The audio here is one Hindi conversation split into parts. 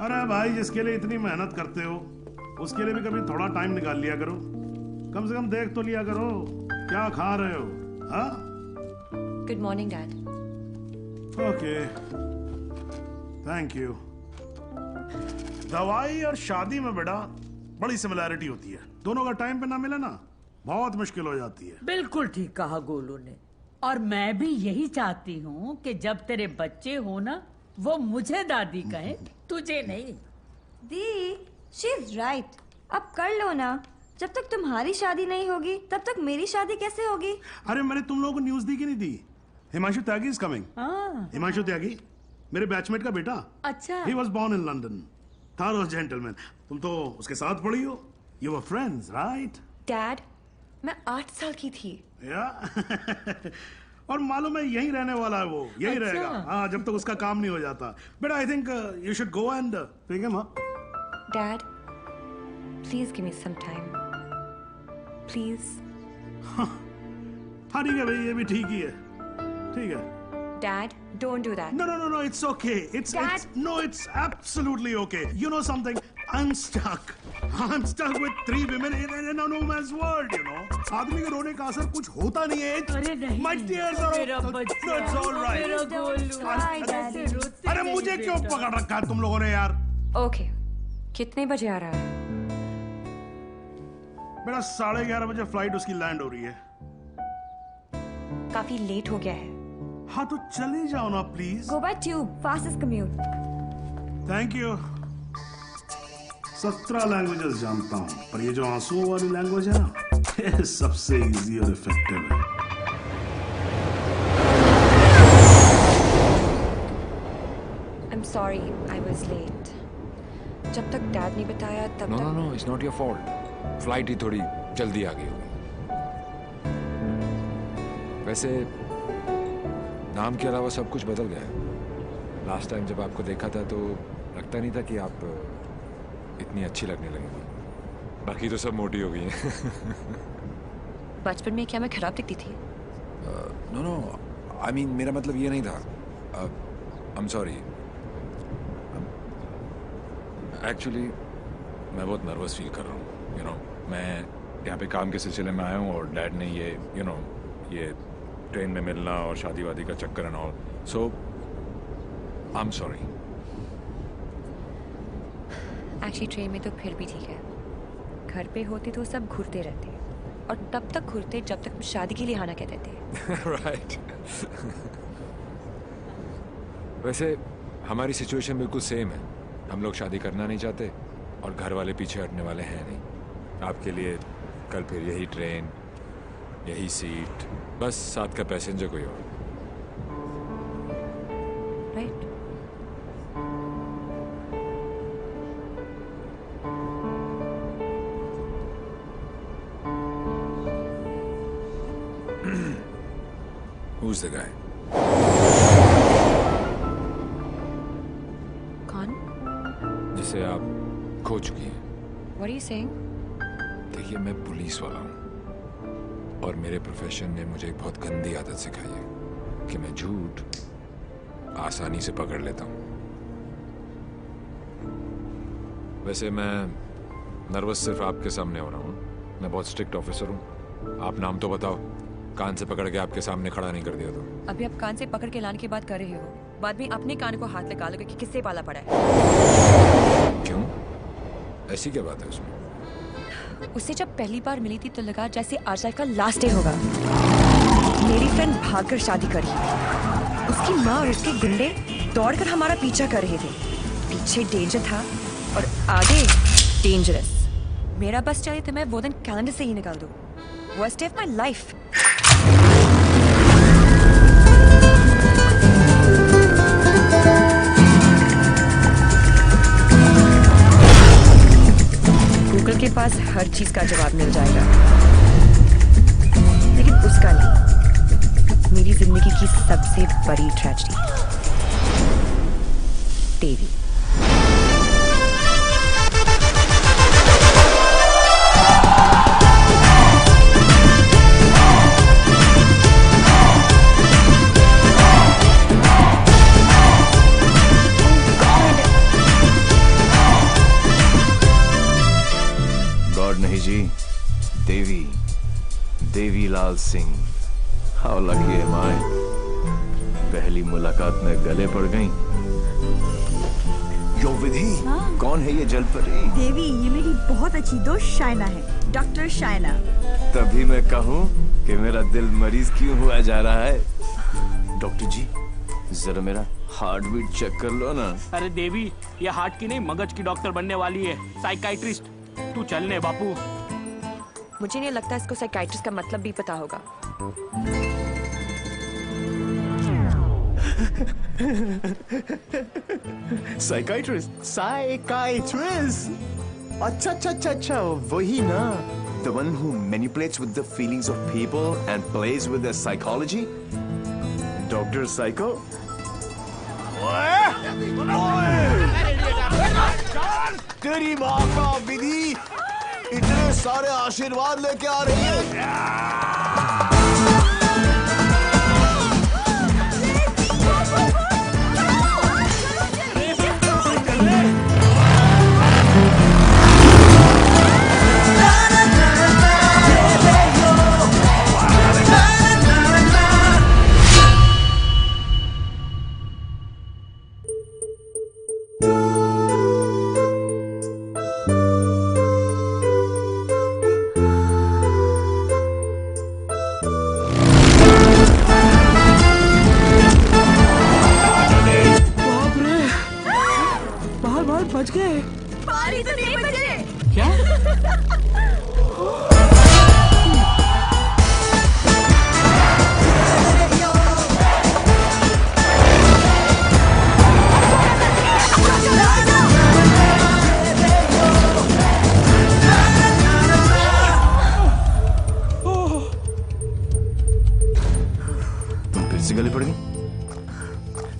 अरे भाई, जिसके लिए इतनी मेहनत करते हो उसके लिए भी कभी थोड़ा टाइम निकाल लिया करो। कम से कम देख तो लिया करो क्या खा रहे हो। हाँ? Good morning dad. Okay, thank you. दवाई और शादी में बेटा बड़ी सिमिलैरिटी होती है। दोनों का टाइम पे ना मिले ना बहुत मुश्किल हो जाती है। बिल्कुल ठीक कहा गोलू ने, और मैं भी यही चाहती हूँ कि जब तेरे बच्चे हो ना वो मुझे दादी कहे, तुझे नहीं। दी, शी इज राइट। अब कर लो ना। जब तक तुम्हारी शादी नहीं होगी तब तक मेरी शादी कैसे होगी? अरे मैंने तुम लोगों को न्यूज दी कि नहीं दी? Himanshu Tyagi is coming. हिमांशु त्यागी मेरे बैचमेट का बेटा। अच्छा। He was born in London. Thorough gentleman. तुम तो उसके साथ पढ़ी हो। You were friends, right? Dad, मैं 8 साल की थी। या और मालूम है यहीं रहने वाला है वो, यहीं रहेगा। हाँ, जब तक उसका काम नहीं हो जाता। But I think you should go and pick him up. Dad, please give me some time, please. हाँ ठीक है भाई, ये भी ठीक ही है। ठीक है। Dad, don't do that. No, it's okay. It's absolutely okay. You know something? I'm stuck with 3 women in a no man's world, you know. आदमी के रोने का असर कुछ होता नहीं है. अरे नहीं, My tears are मेरा बच्चा, no, it's all right. मेरा गोलू, Hi, ऐसे Daddy. रोते अरे नहीं मुझे क्यों बेटा। पकड़ रखा है तुम लोगों ने यार? ओके, कितने बजे आ रहा है? बेटा 11:30 बजे फ्लाइट उसकी लैंड हो रही है. काफी लेट हो गया है। हाँ तो चले जाओ ना please. Go by tube, fastest commute. Thank you. 17 languages जानता हूँ, पर ये जो आंसुओं वाली लैंग्वेज है ना, ये सबसे इजी और इफेक्टिव है. I'm sorry, I was late. जब तक डैड ने बताया तब तक no it's not your fault. Flight ही थोड़ी जल्दी आ गई होगी. वैसे नाम के अलावा सब कुछ बदल गया है. लास्ट टाइम जब आपको देखा था तो लगता नहीं था कि आप इतनी अच्छी लगने लगेंगी. बाकी तो सब मोटी हो गई हैं. बचपन में क्या मैं खराब दिखती थी? नो आई मीन मेरा मतलब ये नहीं था. I am sorry. एक्चुअली मैं बहुत नर्वस फील कर रहा हूँ. यू नो मैं यहाँ पे काम के सिलसिले में आया हूँ और डैड ने ये ये ट्रेन में मिलना और शादी वादी का चक्कर and all. So I am sorry. Actually train में तो फिर भी ठीक है. घर पे होते तो सब घूरते रहते और तब तक घूरते जब तक शादी के लिए आना कहते थे. राइट. वैसे हमारी सिचुएशन बिल्कुल सेम है. हम लोग शादी करना नहीं चाहते और घर वाले पीछे हटने वाले हैं नहीं. आपके लिए कल फिर यही ट्रेन, यही सीट, बस साथ का पैसेंजर कोई और. राइट? Who's the guy? कौन? जिसे आप खो चुकी हैं. What are you saying? देखिए मैं पुलिस वाला हूँ और मेरे प्रोफेशन ने मुझे एक बहुत गंदी आदत सिखाई है कि मैं झूठ आसानी से पकड़ लेता हूँ. वैसे मैं नर्वस सिर्फ आपके सामने हो रहा हूँ. मैं बहुत स्ट्रिक्ट ऑफिसर हूँ. आप नाम तो बताओ. कान से पकड़ के आपके सामने खड़ा नहीं कर दिया तो. अभी आप कान से पकड़ के लाने की बात कर रहे हो, बाद में अपने कान को हाथ लगा लोगे कि किससे पाला पड़ा है. क्यों? ऐसी क्या बात है उसमें? उससे जब पहली बार मिली थी तो लगा जैसे आज लाइफ का लास्ट डे होगा. मेरी फ्रेंड भागकर शादी करी. उसकी माँ और उसके गुंडे दौड़कर हमारा पीछा कर रहे थे. पीछे डेंजर था और आगे डेंजरस. मेरा बस चले तो मैं वो दिन कैलेंडर से ही निकाल दूं. Worst day of my life. Google के पास हर चीज का जवाब मिल जाएगा, लेकिन उसका नहीं. मेरी जिंदगी की सबसे बड़ी ट्रेजेडी, देवी. नहीं जी, Devi Lal Singh. How lucky M आई. पहली मुलाकात में गले पड़ गई. यो विधि, कौन है ये जलपरी? देवी, ये मेरी बहुत अच्छी दोस्त शायना है, डॉक्टर शायना. तभी मैं कहूँ कि मेरा दिल मरीज क्यों हुआ जा रहा है. डॉक्टर जी, जरा मेरा हार्ट बीट चेक कर लो ना. अरे देवी, ये हार्ट की नहीं मगज की डॉक्टर बनने वाली है, साइकाइट्रिस्ट. तू चलने बापू. मुझे नहीं लगता इसको साइकाइट्रिस्ट का मतलब भी पता होगा. Psychiatrist. अच्छा, वही ना. The one who manipulates with the feelings of people and plays with their psychology. Dr. Psycho. तेरी माँ का विधि इतने सारे आशीर्वाद लेके आ रही है. से गले पड़ गई?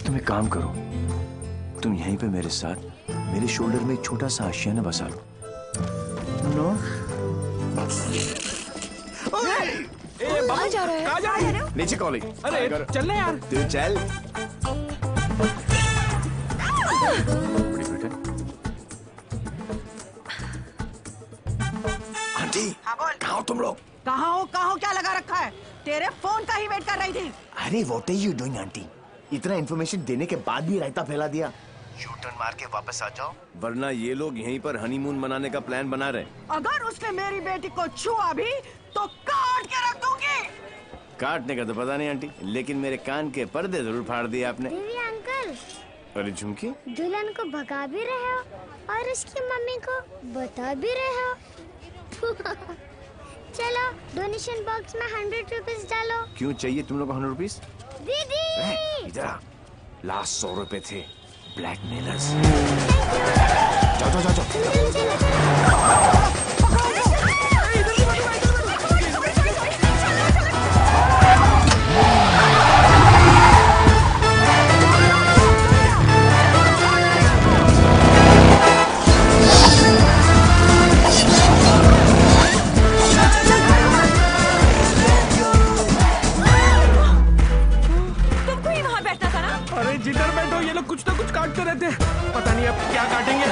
तुम एक काम करो, तुम यहीं पे मेरे साथ मेरे शोल्डर में एक छोटा सा आशियाना बसा लो। नो? कहाँ जा रहे हो? नीचे कॉलेज। अरे चलना यार। तू चल। आंटी, कहाँ हो तुम लोग? कहाँ हो क्या लगा रखा है? तेरे फोन का ही वेट कर रही थी। अरे what are you doing aunty? इतना इन्फॉर्मेशन देने के बाद भी रायता फैला दिया। यू टर्न मार के वापस आ जाओ, वरना ये लोग यहीं पर हनीमून मनाने का प्लान बना रहे। अगर उसने मेरी बेटी को छुआ भी तो काट के रख दूंगी। काटने का तो पता नहीं आंटी, लेकिन मेरे कान के पर्दे जरूर फाड़ दिए आपने। देवी अंकल, अरे झुमकी, दुल्हन को भगा भी रहे हो और उसकी मम्मी को बता भी रहे हो। चलो डोनेशन बॉक्स में 100 रुपीस डालो। क्यों चाहिए तुम लोग को 100 रुपीस? दीदी इधर आ, लास्ट 100 रुपए थे ब्लैकमेलर्स। जाओ जाओ जाओ जाओ। जिधर बैठो ये लोग कुछ ना कुछ काटते रहते हैं, पता नहीं अब क्या काटेंगे।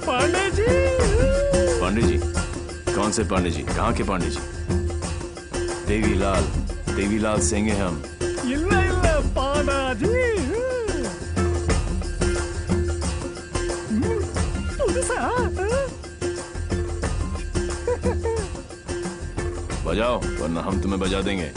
पांडे जी। पांडे जी? कौन से पांडे जी? कहाँ के पांडे जी? देवीलाल सिंह हैं हम। ಇಲ್ಲ ಪಾಂಡಾಜಿ बजाओ वरना हम तुम्हें बजा देंगे।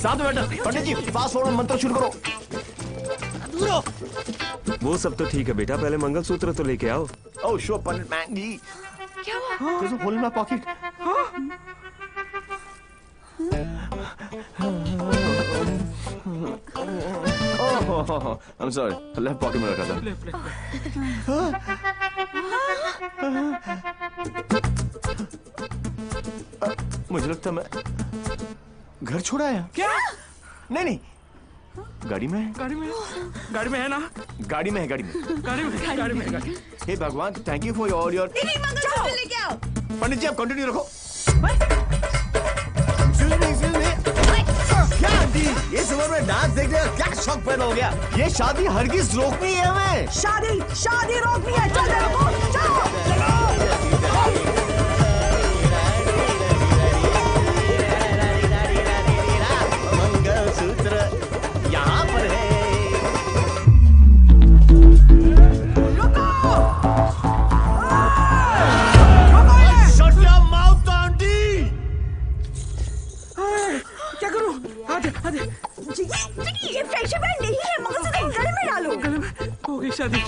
साथ में बैठो। पंडित जी फास्ट फॉरवर्ड मंत्र शुरू करो। वो सब तो ठीक है बेटा, पहले मंगलसूत्र तो लेके आओ। ओह शो पंडित मैन जी, क्या हुआ? There's a hole in my pocket. I'm sorry, left pocket में रखा था। मुझे लगता मैं घर छोड़ आया। क्या? नहीं गाड़ी में है ना? गाड़ी में है। हे भगवान, thank you for your mangalsutra लेके आओ। पंडित जी आप कंटिन्यू रखो। क्या आंटी, ये उम्र में डांस देखने का क्या शौक पैदा हो गया? ये शादी हरगिज रोकनी है हमें। शादी रोकनी है। चल चलो। मंगलसूत्र यहाँ पर है। Shut your mouth, aunty. क्या करूं? आधे ये फ्रेंडशिप बैंड नहीं है, मंगलसूत्र गले में डालो। गले में हो गई शादी।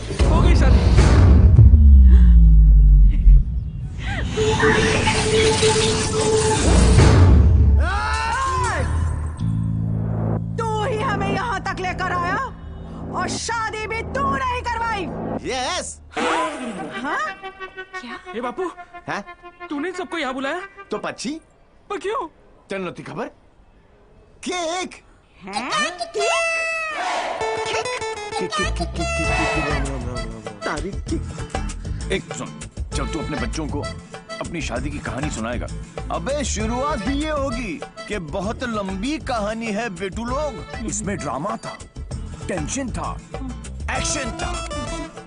तू ही हमें यहाँ तक लेकर आया और शादी भी तू नहीं करवाई। Yes। हाँ? ए बापू, हैं? तूने सबको यहाँ बुलाया? तो पक्षी पर क्यों? तेरे नती खबर? केक। एक सुन, जब तू अपने बच्चों को अपनी शादी की कहानी सुनाएगा, अबे शुरुआत ही ये होगी कि बहुत लंबी कहानी है बेटू लोग। इसमें ड्रामा था, टेंशन था, एक्शन था,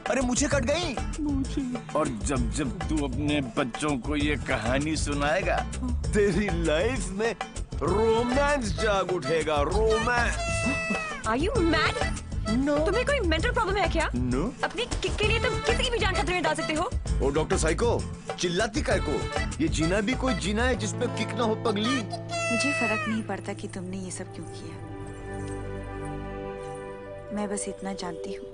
अरे मुझे कट गई। और जब जब तू अपने बच्चों को ये कहानी सुनाएगा तेरी लाइफ में रोमांस जाग उठेगा। Romance. Are you mad? No. तुम्हें कोई मेंटल प्रॉब्लम है क्या? No. अपनी किक के लिए तुम किसी भी जान खतरे में डाल सकते हो। ओ डॉक्टर साइको, चिल्लाती काय को? ये जीना भी कोई जीना है जिसपे किक ना हो पगली। मुझे फर्क नहीं पड़ता कि तुमने ये सब क्यों किया। मैं बस इतना जानती हूँ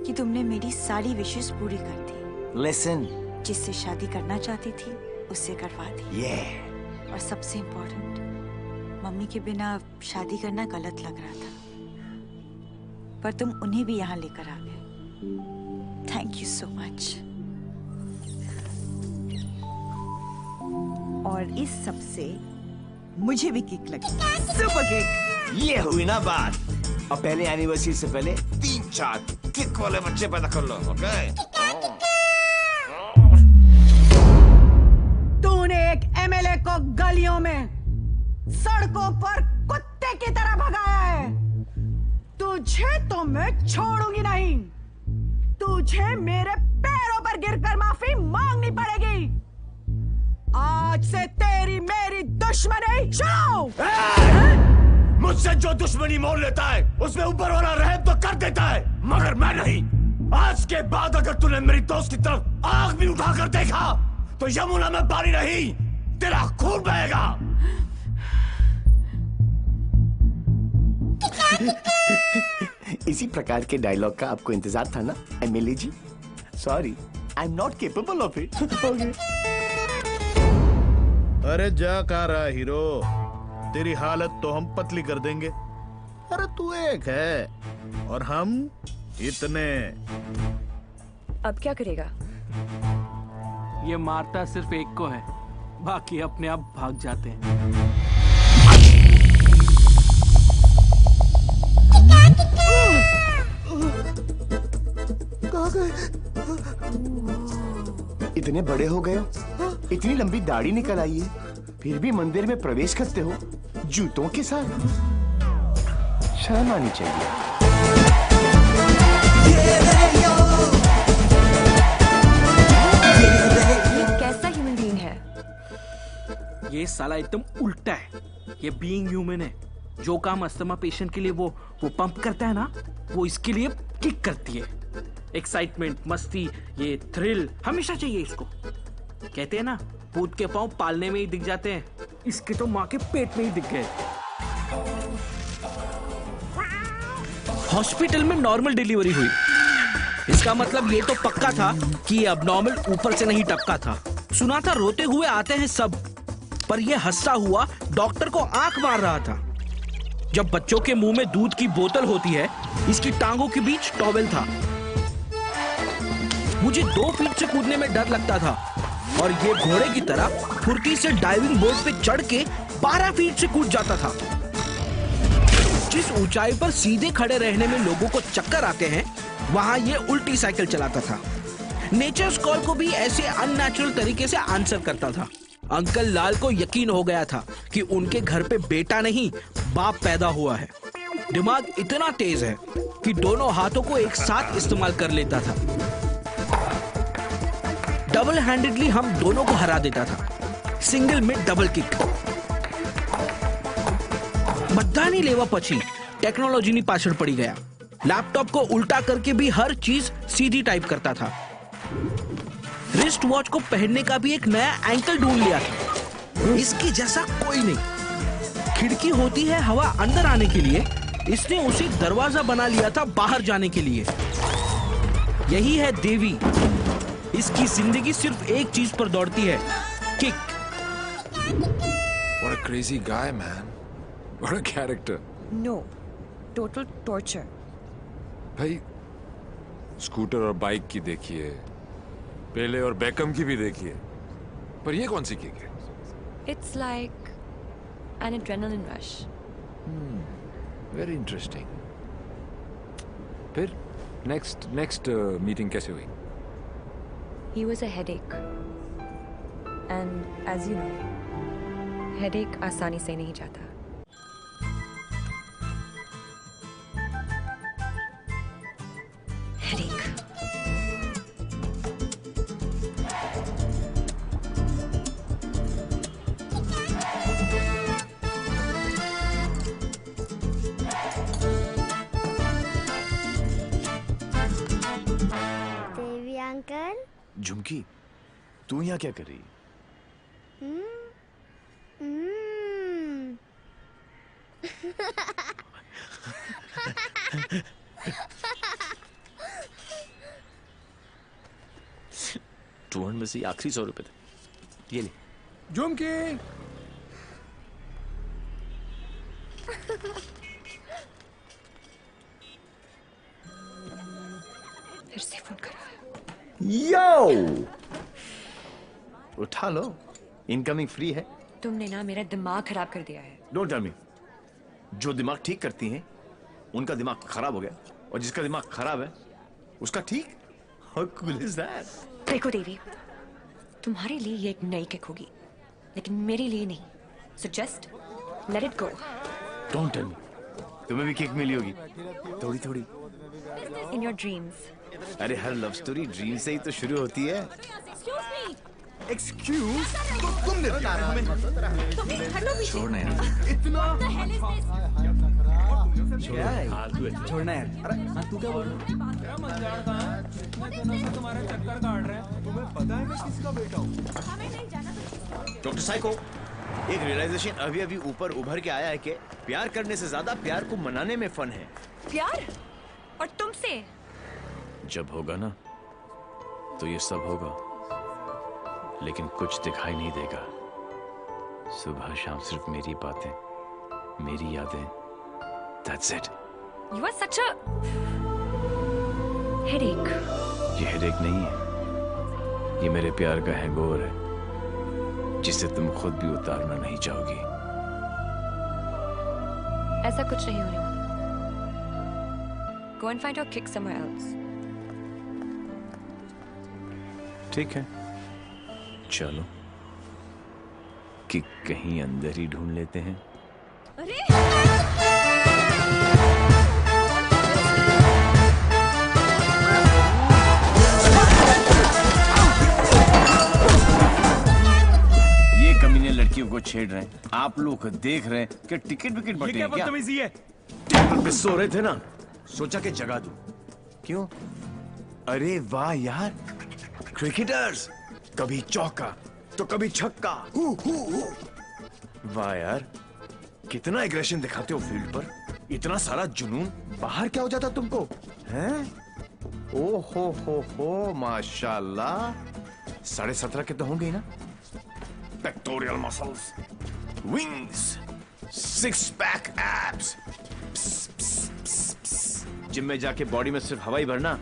कि तुमने मेरी सारी विशेष पूरी कर दी। Listen. जिससे शादी करना चाहती थी उससे करवा दी। Yeah. और सबसे इम्पोर्टेंट, मम्मी के बिना शादी करना गलत लग रहा था, पर तुम उन्हें भी यहाँ लेकर आ गए। Thank you so much. और इस सब से मुझे भी किक लगी। Super kick. ये हुई ना बात। अब पहले एनिवर्सरी से पहले 3-4 किक वाले बच्चे पैदा कर लो, ओके? तूने एक एमएलए को गलियों में, सड़कों पर कुत्ते की तरह भगाया है। तुझे तो मैं छोड़ूंगी नहीं। तुझे मेरे पैरों पर गिरकर माफी मांगनी पड़ेगी। आज से तेरी मेरी दुश्मनी शुरू। मुझसे जो दुश्मनी मोल लेता है उसमें ऊपर वाला रहम तो कर देता है, मगर मैं नहीं। आज के बाद अगर तूने मेरी दोस्त की तरफ आग भी उठाकर देखा तो यमुना में पानी नहीं, तेरा खून बहेगा। इसी प्रकार के डायलॉग का आपको इंतजार था ना MLA ji? Sorry, I am not capable of it. अरे जा कहाँ रहा हीरो, तेरी हालत तो हम पतली कर देंगे। अरे तू एक है और हम इतने। अब क्या करेगा? ये मारता सिर्फ एक को है, बाकी अपने आप भाग जाते हैं। इतने बड़े हो गए हो, इतनी लंबी दाढ़ी निकल आई है, फिर भी मंदिर में प्रवेश करते हो जूतों के साथ। शर्म आनी चाहिए। ये कैसा ह्यूमन बीइंग है? ये साला एकदम उल्टा है। ये बीइंग ह्यूमन है। जो काम अस्थमा पेशेंट के लिए वो पंप करता है ना, वो इसके लिए किक करती है। एक्साइटमेंट, मस्ती, ये थ्रिल हमेशा चाहिए इसको। कहते हैं ना, भूत के पांव पालने में ही दिख जाते हैं, इसके तो माँ के पेट में ही दिख गए। हॉस्पिटल में नॉर्मल डिलीवरी हुई, इसका मतलब ये तो पक्का था कि अब नॉर्मल ऊपर से नहीं टपका था। सुना था रोते हुए आते हैं सब, पर ये हंसता हुआ डॉक्टर को आंख मार रहा था। जब बच्चों के मुंह में दूध की बोतल होती है, इसकी टांगों के बीच टॉवेल था। मुझे 2 फीट से कूदने में डर लगता था और ये घोड़े की तरह फुर्ती से डाइविंग बोर्ड पे चढ़ के 12 फीट से कूद जाता था। जिस ऊंचाई पर सीधे खड़े रहने में लोगों को चक्कर आते हैं, वहां ये उल्टी साइकिल चलाता था। नेचर्स कॉल को भी ऐसे अननेचुरल तरीके से आंसर करता था। अंकल लाल को यकीन हो गया था कि उनके घर पे बेटा नहीं बाप पैदा हुआ है। दिमाग इतना तेज है कि दोनों हाथों को एक साथ इस्तेमाल कर लेता था। डबल हैंडेडली हम दोनों को हरा देता था, सिंगल में डबल किक। बधानी लेवा पची टेक्नोलॉजी पाछड़ पड़ी गया। लैपटॉप को उल्टा करके भी हर चीज सीधी टाइप करता था। रिस्ट वॉच को पहनने का भी एक नया एंकल ढूंढ लिया था, इसकी जैसा कोई नहीं। खिड़की होती है हवा अंदर आने के लिए, इसने उसे दरवाजा बना लिया था बाहर जाने के लिए। यही है देवी, इसकी जिंदगी सिर्फ एक चीज पर दौड़ती है, kick. What a crazy guy, man. What a character. No, total torture. भाई, स्कूटर और बाइक की देखिए, पेले और बेकम की भी देखिए, पर ये कौन सी किक है? It's like an adrenaline rush. Very interesting. फिर next meeting कैसे हुई? He was a headache. And as you know, headache आसानी से नहीं जाता। Headache. झुमकी, तू यहाँ क्या कर रही? में से आखिरी 100 रुपए थे, ये ले। झुमकी, फिर से फोन करा। यो, उठा लो, इनकमिंग फ्री है। तुमने ना मेरा दिमाग खराब कर दिया है। Don't tell me. जो दिमाग ठीक करती हैं उनका दिमाग खराब हो गया, और जिसका दिमाग खराब है उसका ठीक। How cool is that? देखो देवी, तुम्हारे लिए ये एक नई किक होगी, लेकिन मेरे लिए नहीं। So just let it go. Don't tell me. तुम्हें भी किक मिली होगी, थोड़ी थोड़ी। In your dreams. अरे हर लव स्टोरी ड्रीम से ही तो शुरू होती है। Excuse? तो तुम ने छोड़ना यार। छोड़ना यार। अरे तू क्या बोल रहा है? तुम्हारा चक्कर काट रहे हैं। तुम्हें पता है मैं किसका बेटा हूँ? डॉक्टर साइको, एक रियलाइजेशन अभी अभी ऊपर उभर के आया है कि प्यार करने से ज्यादा प्यार को मनाने में फन है। प्यार? और तुमसे? जब होगा ना तो ये सब होगा, लेकिन कुछ दिखाई नहीं देगा। सुबह शाम सिर्फ मेरी बातें, मेरी यादें। That's it. You are such a headache. ये हेडेक नहीं है, ये मेरे प्यार का हैंगओवर है, जिसे तुम खुद भी उतारना नहीं चाहोगी। ऐसा कुछ नहीं होने वाला। Go and find your kick somewhere else. ठीक है, चलो कि कहीं अंदर ही ढूंढ लेते हैं। ये कमीने लड़कियों को छेड़ रहे हैं, आप लोग देख रहे हैं कि टिकट विकेट बटे हैं क्या? बदतमीजी है। टेबल पे सो रहे थे ना, सोचा कि जगा दूं। क्यों? अरे वाह यार, क्रिकेटर्स, कभी चौका तो कभी छक्का। वाह यार, कितना एग्रेशन दिखाते हो फील्ड पर, इतना सारा जुनून। बाहर क्या हो जाता तुमको, हैं? ओ हो, माशाल्लाह। 17.5 के तो होंगे ही ना? Pectoral muscles, wings, 6 pack abs. Gym में जाके बॉडी में सिर्फ हवा ही भरना,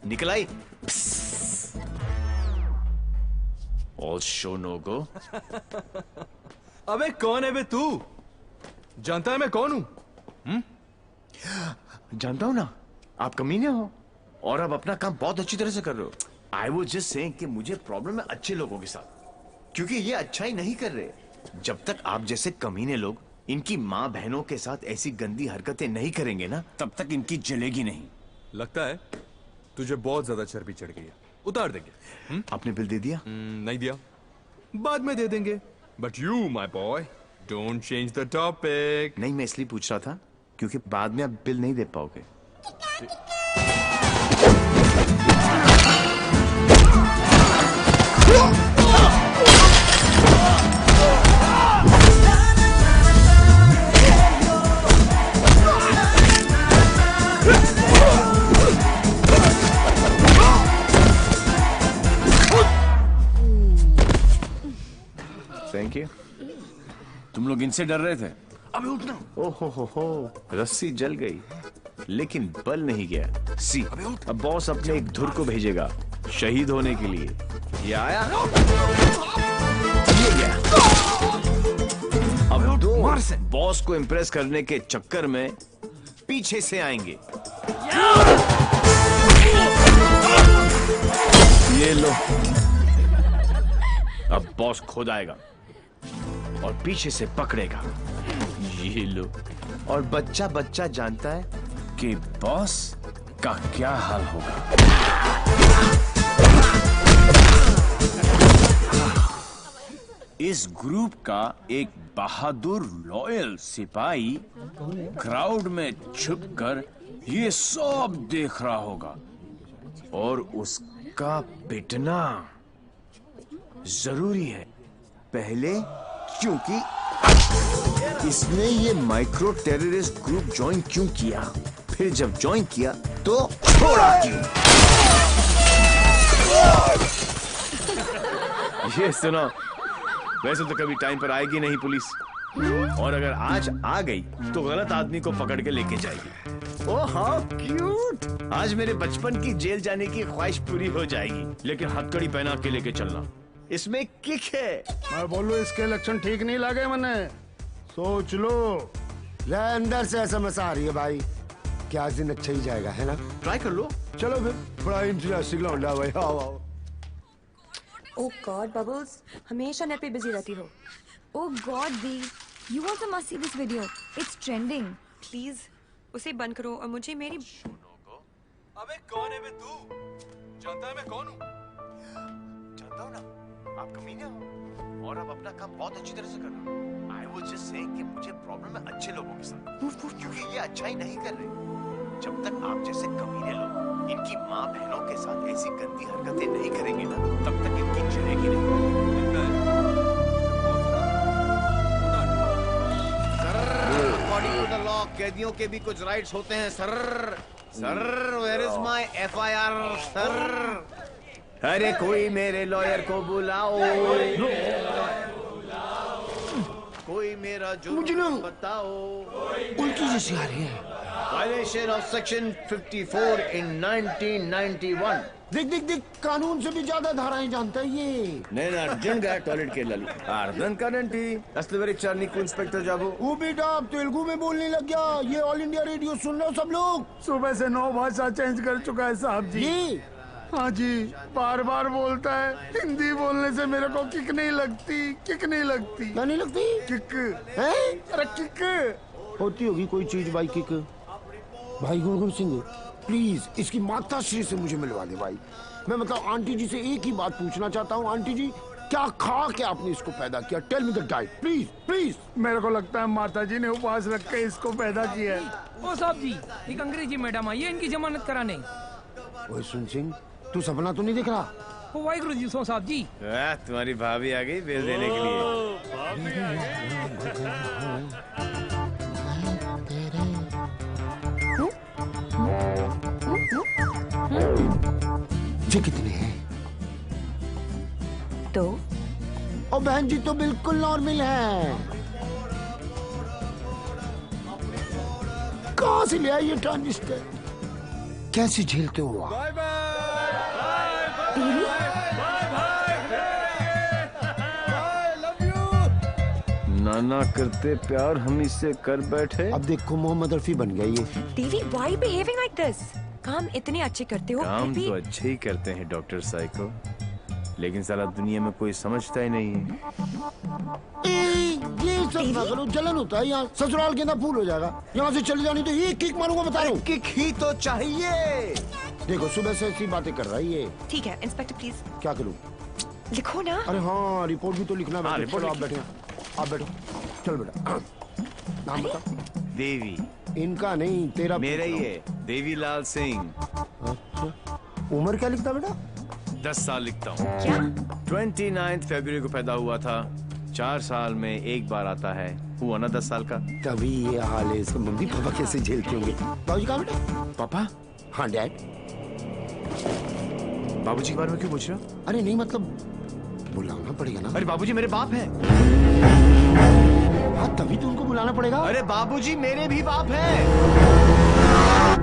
निकल आई। All show no go. अबे कौन है बे तू? जानता है मैं कौन हूँ? जानता हूं ना, आप कमीने हो और आप अपना काम बहुत अच्छी तरह से कर रहे हो। I was just saying कि मुझे प्रॉब्लम है अच्छे लोगों के साथ, क्योंकि ये अच्छा ही नहीं कर रहे। जब तक आप जैसे कमीने लोग इनकी माँ बहनों के साथ ऐसी गंदी हरकतें नहीं करेंगे ना, तब तक इनकी जलेगी नहीं। लगता है तुझे बहुत ज्यादा चर्बी चढ़ गई है, उतार देंगे। आपने बिल दे दिया? नहीं दिया, बाद में दे देंगे। But you my boy, don't change the topic. नहीं, मैं इसलिए पूछ रहा था क्योंकि बाद में आप बिल नहीं दे पाओगे। Thank you. तुम लोग इनसे डर रहे थे? अबे उठना। ओहो हो, रस्सी जल गई लेकिन बल नहीं गया। सी, अब बॉस अपने एक धुर को भेजेगा शहीद होने के लिए। ये आया, ये गया। अब दो बॉस को इम्प्रेस करने के चक्कर में पीछे से आएंगे। ये लो, अब बॉस खुद आएगा और पीछे से पकड़ेगा। ये लो, और बच्चा बच्चा जानता है कि बॉस का क्या हाल होगा। इस ग्रुप का एक बहादुर लॉयल सिपाही क्राउड में छुपकर ये सब देख रहा होगा और उस का पिटना जरूरी है। पहले क्योंकि इसने ये माइक्रो टेररिस्ट ग्रुप ज्वाइन क्यों किया, फिर जब ज्वाइन किया तो छोड़ा क्यों? ये सुनो, वैसे तो कभी टाइम पर आएगी नहीं पुलिस, और अगर आज आ गई तो गलत आदमी को पकड़ के लेके जाएगी। Oh how cute! आज मेरे बचपन की जेल जाने की ख्वाहिश पूरी हो जाएगी, लेकिन हथकड़ी पहना के लेके चलना। इसमें किक है। मैं बोलूं इसके लक्षण ठीक नहीं लगे मने, सोच लो। अंदर से SMS आ रही है भाई, क्या दिन अच्छा ही जाएगा, है ना? ट्राई कर लो। चलो फिर, बड़ा इंटरेस्टिंग लौंडा भाई। आओ आओ। ओह गॉड बबल्स, हमेशा नेट पे बिजी रहती हो। Oh God, Dee, you also must see this video. It's trending. Please उसे बंद करो और मुझे मेरी अबे कौन है बे तू? जानता है मैं कौन हूँ? जानता हूँ ना, आप कमीने हो और आप अपना काम बहुत अच्छी तरह से कर रहे हो। I was just saying कि मुझे प्रॉब्लम है अच्छे लोगों के साथ, क्योंकि ये अच्छा ही नहीं कर रहे। जब तक आप जैसे कमीने लोग इनकी माँ बहनों के साथ ऐसी गंदी हरकतें नहीं करेंगे ना, तब तक इनकी चलेगी नहीं। According to the law, कैदियों के भी कुछ राइट्स होते हैं sir. Sir, where is my FIR sir? अरे कोई मेरे लॉयर को बुलाओ, कोई मेरा जुर्म बताओ। उल्टी जैसी आ रही है। Violation of Section 54 in 1991। देख कानून से भी ज्यादा धाराएं जानता है ये। నేను అర్జెంట్గా टॉयलेट के लालू అర్థం కాదండి అసలు वेरी चार निकू इंस्पेक्टर जाबो। वो बेटा अब तेलुगु में बोलने लग गया। ये ऑल इंडिया रेडियो सुन लो सब लोग। सुबह से 9 भाषा चेंज कर चुका है साहब जी। ये हाँ जी, बार बार बोलता है। हिंदी बोलने से मेरे को किक नहीं लगती, किक नहीं लगती। क्या नहीं लगती? किक है? अरे किक होती होगी कोई चीज भाई किक। भाई गुरगुन सिंह प्लीज इसकी माता श्री से मुझे मिलवा दे भाई। मैं मतलब आंटी जी से एक ही बात पूछना चाहता हूँ। आंटी जी, क्या खा के आपने इसको पैदा किया? Tell me the diet please please. मेरे को लगता है माता जी ने उपवास रख के इसको पैदा किया है। ओ साहब जी, एक अंग्रेजी मैडम आई है इनकी जमानत कराने। ओए सुन सिंह, तू सपना तो नहीं देख रहा? ओ वाहिगुरु जी सो साहब जी। तुम्हारी भाभी आ गई बिल देने के लिए। ये कितने हैं? तो और बहन जी तो बिल्कुल नॉर्मल है। कहाँ से ले आई ये ट्रांजिस्टर? कैसे झेलते हो आप? नाना करते प्यार हम इससे कर बैठे। अब देखो मोहम्मद रफी बन गया ये। देवी व्हाई बिहेविंग लाइक दिस? काम इतने अच्छे करते हो। काम तो अच्छे ही करते हैं डॉक्टर साइको, लेकिन सारा दुनिया में कोई समझता ही नहीं है। ये सब ना करो, जलन होता है यहाँ। ससुराल के अंदर फूल हो जाएगा। यहाँ से चली जानी तो ये किक मारूंगा, बता रहा हूँ। किक ही तो चाहिए। देखो सुबह से ऐसी बातें कर रहा है ये। ठीक है इंस्पेक्टर प्लीज। क्या करूँ? लिखो ना। अरे हाँ, रिपोर्ट भी तो लिखना है। रिपोर्ट आप बैठे, आप बैठो। चल बेटा, नाम बता। देवी। इनका नहीं, तेरा। मेरा ही है, देवीलाल सिंह। अच्छा, उम्र क्या लिखता बेटा? 10 साल लिखता हूँ। क्या? 29 फरवरी को पैदा हुआ था। 4 साल में एक बार आता है। हुआ ना 10 साल का। तभी ये हाल है इसका। मम्मी पापा कैसे झेलते होंगे? बाबूजी कहाँ बेटा? पापा? हाँ डैड। बाबूजी के बारे में क्यों पूछ रहे हो? अरे नहीं मतलब बुलाना पड़ेगा ना। अरे बाबूजी मेरे बाप है। हाँ तभी तो उनको बुलाना पड़ेगा। अरे बाबूजी मेरे भी बाप है।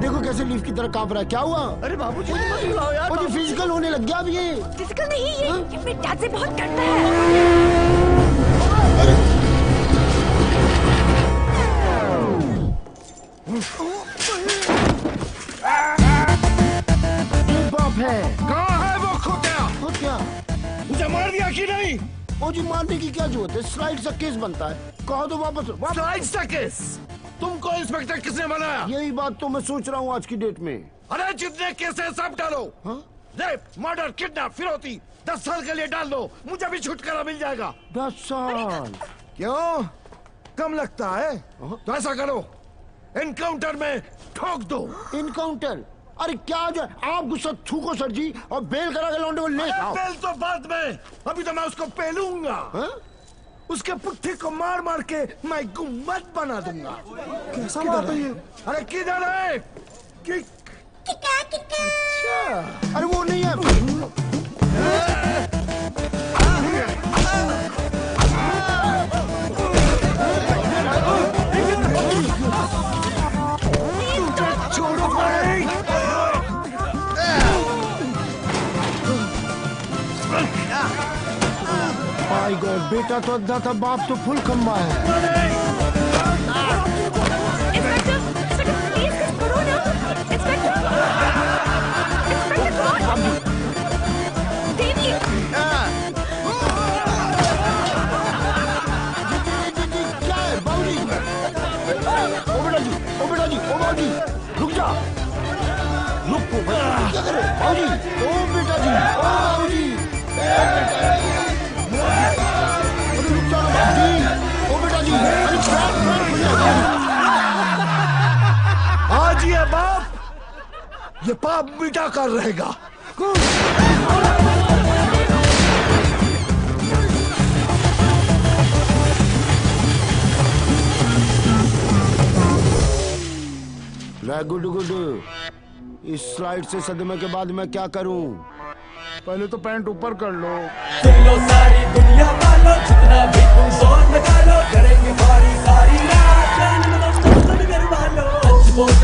देखो कैसे लीफ की तरह कांप रहा है। क्या हुआ? अरे बाबूजी मत बुलाओ यार। मुझे फिजिकल होने लग गया अब ये। फिजिकल नहीं, ये अपने डैड से बहुत डरता है। बाप है। कहाँ है वो खोत्या? खोत्या उसे मार दिया कि नहीं? ओ जी मारने की क्या जरूरत है? स्लाइड सा केस बनता है। कहो तो वापस। स्लाइड सा केस? तुमको इंस्पेक्टर किसने बनाया? यही बात तो मैं सोच रहा हूँ आज की डेट में। अरे जितने केस है सब डालो। रेप, मर्डर, किडनैप, फिरौती 10 साल के लिए डाल दो। मुझे भी छुटकारा मिल जाएगा। 10 साल? क्यों कम लगता है? तो ऐसा करो, एनकाउंटर में ठोक दो। एनकाउंटर? अरे क्या जो आप गुस्सा थूको सर जी और बेल करा के लौंडे को ले आओ। बेल तो बाद में, अभी तो मैं उसको पेलूंगा। उसके पुट्ठी को मार मार के मैं गुम्बद बना दूंगा। कैसा बात है ये? अरे किधर है? अच्छा, अरे वो नहीं है। छोड़ो भाई। माय गॉड, बेटा तो अद्धा था, बाप तो फुल खम्बा है। क्या है बाबूजी? ओ बेटा जी, रुक जा। रुक क्या करे बाबूजी? ओ बेटा जी, ओ बाबूजी, आज ये बाप, ये पाप मिटा कर रहेगा। गुड, इस स्लाइड से सदमे के बाद मैं क्या करूं? पहले तो पैंट ऊपर कर लो। सारी दुनिया वालों, जितना भी तुम जोर निकालो, करेंगे सारी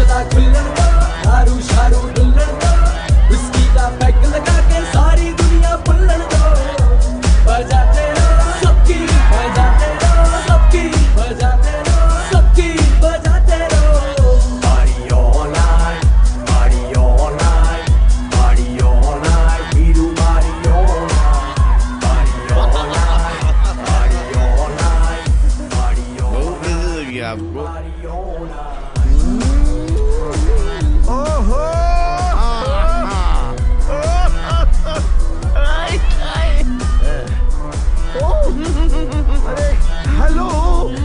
रात खुल्लन दो, दारू शारू डुल्लन दो, विस्की का पैक लगा के सारी दुनिया फुल्लन दो। बजाते रहो सबकी, बजाते रहो सबकी, बजाते रहो सबकी, बजाते रहो। Party all night, party all night, party all night, we do party all night, party all night, party all night, party all night, आपको ओहो, अरे हेलो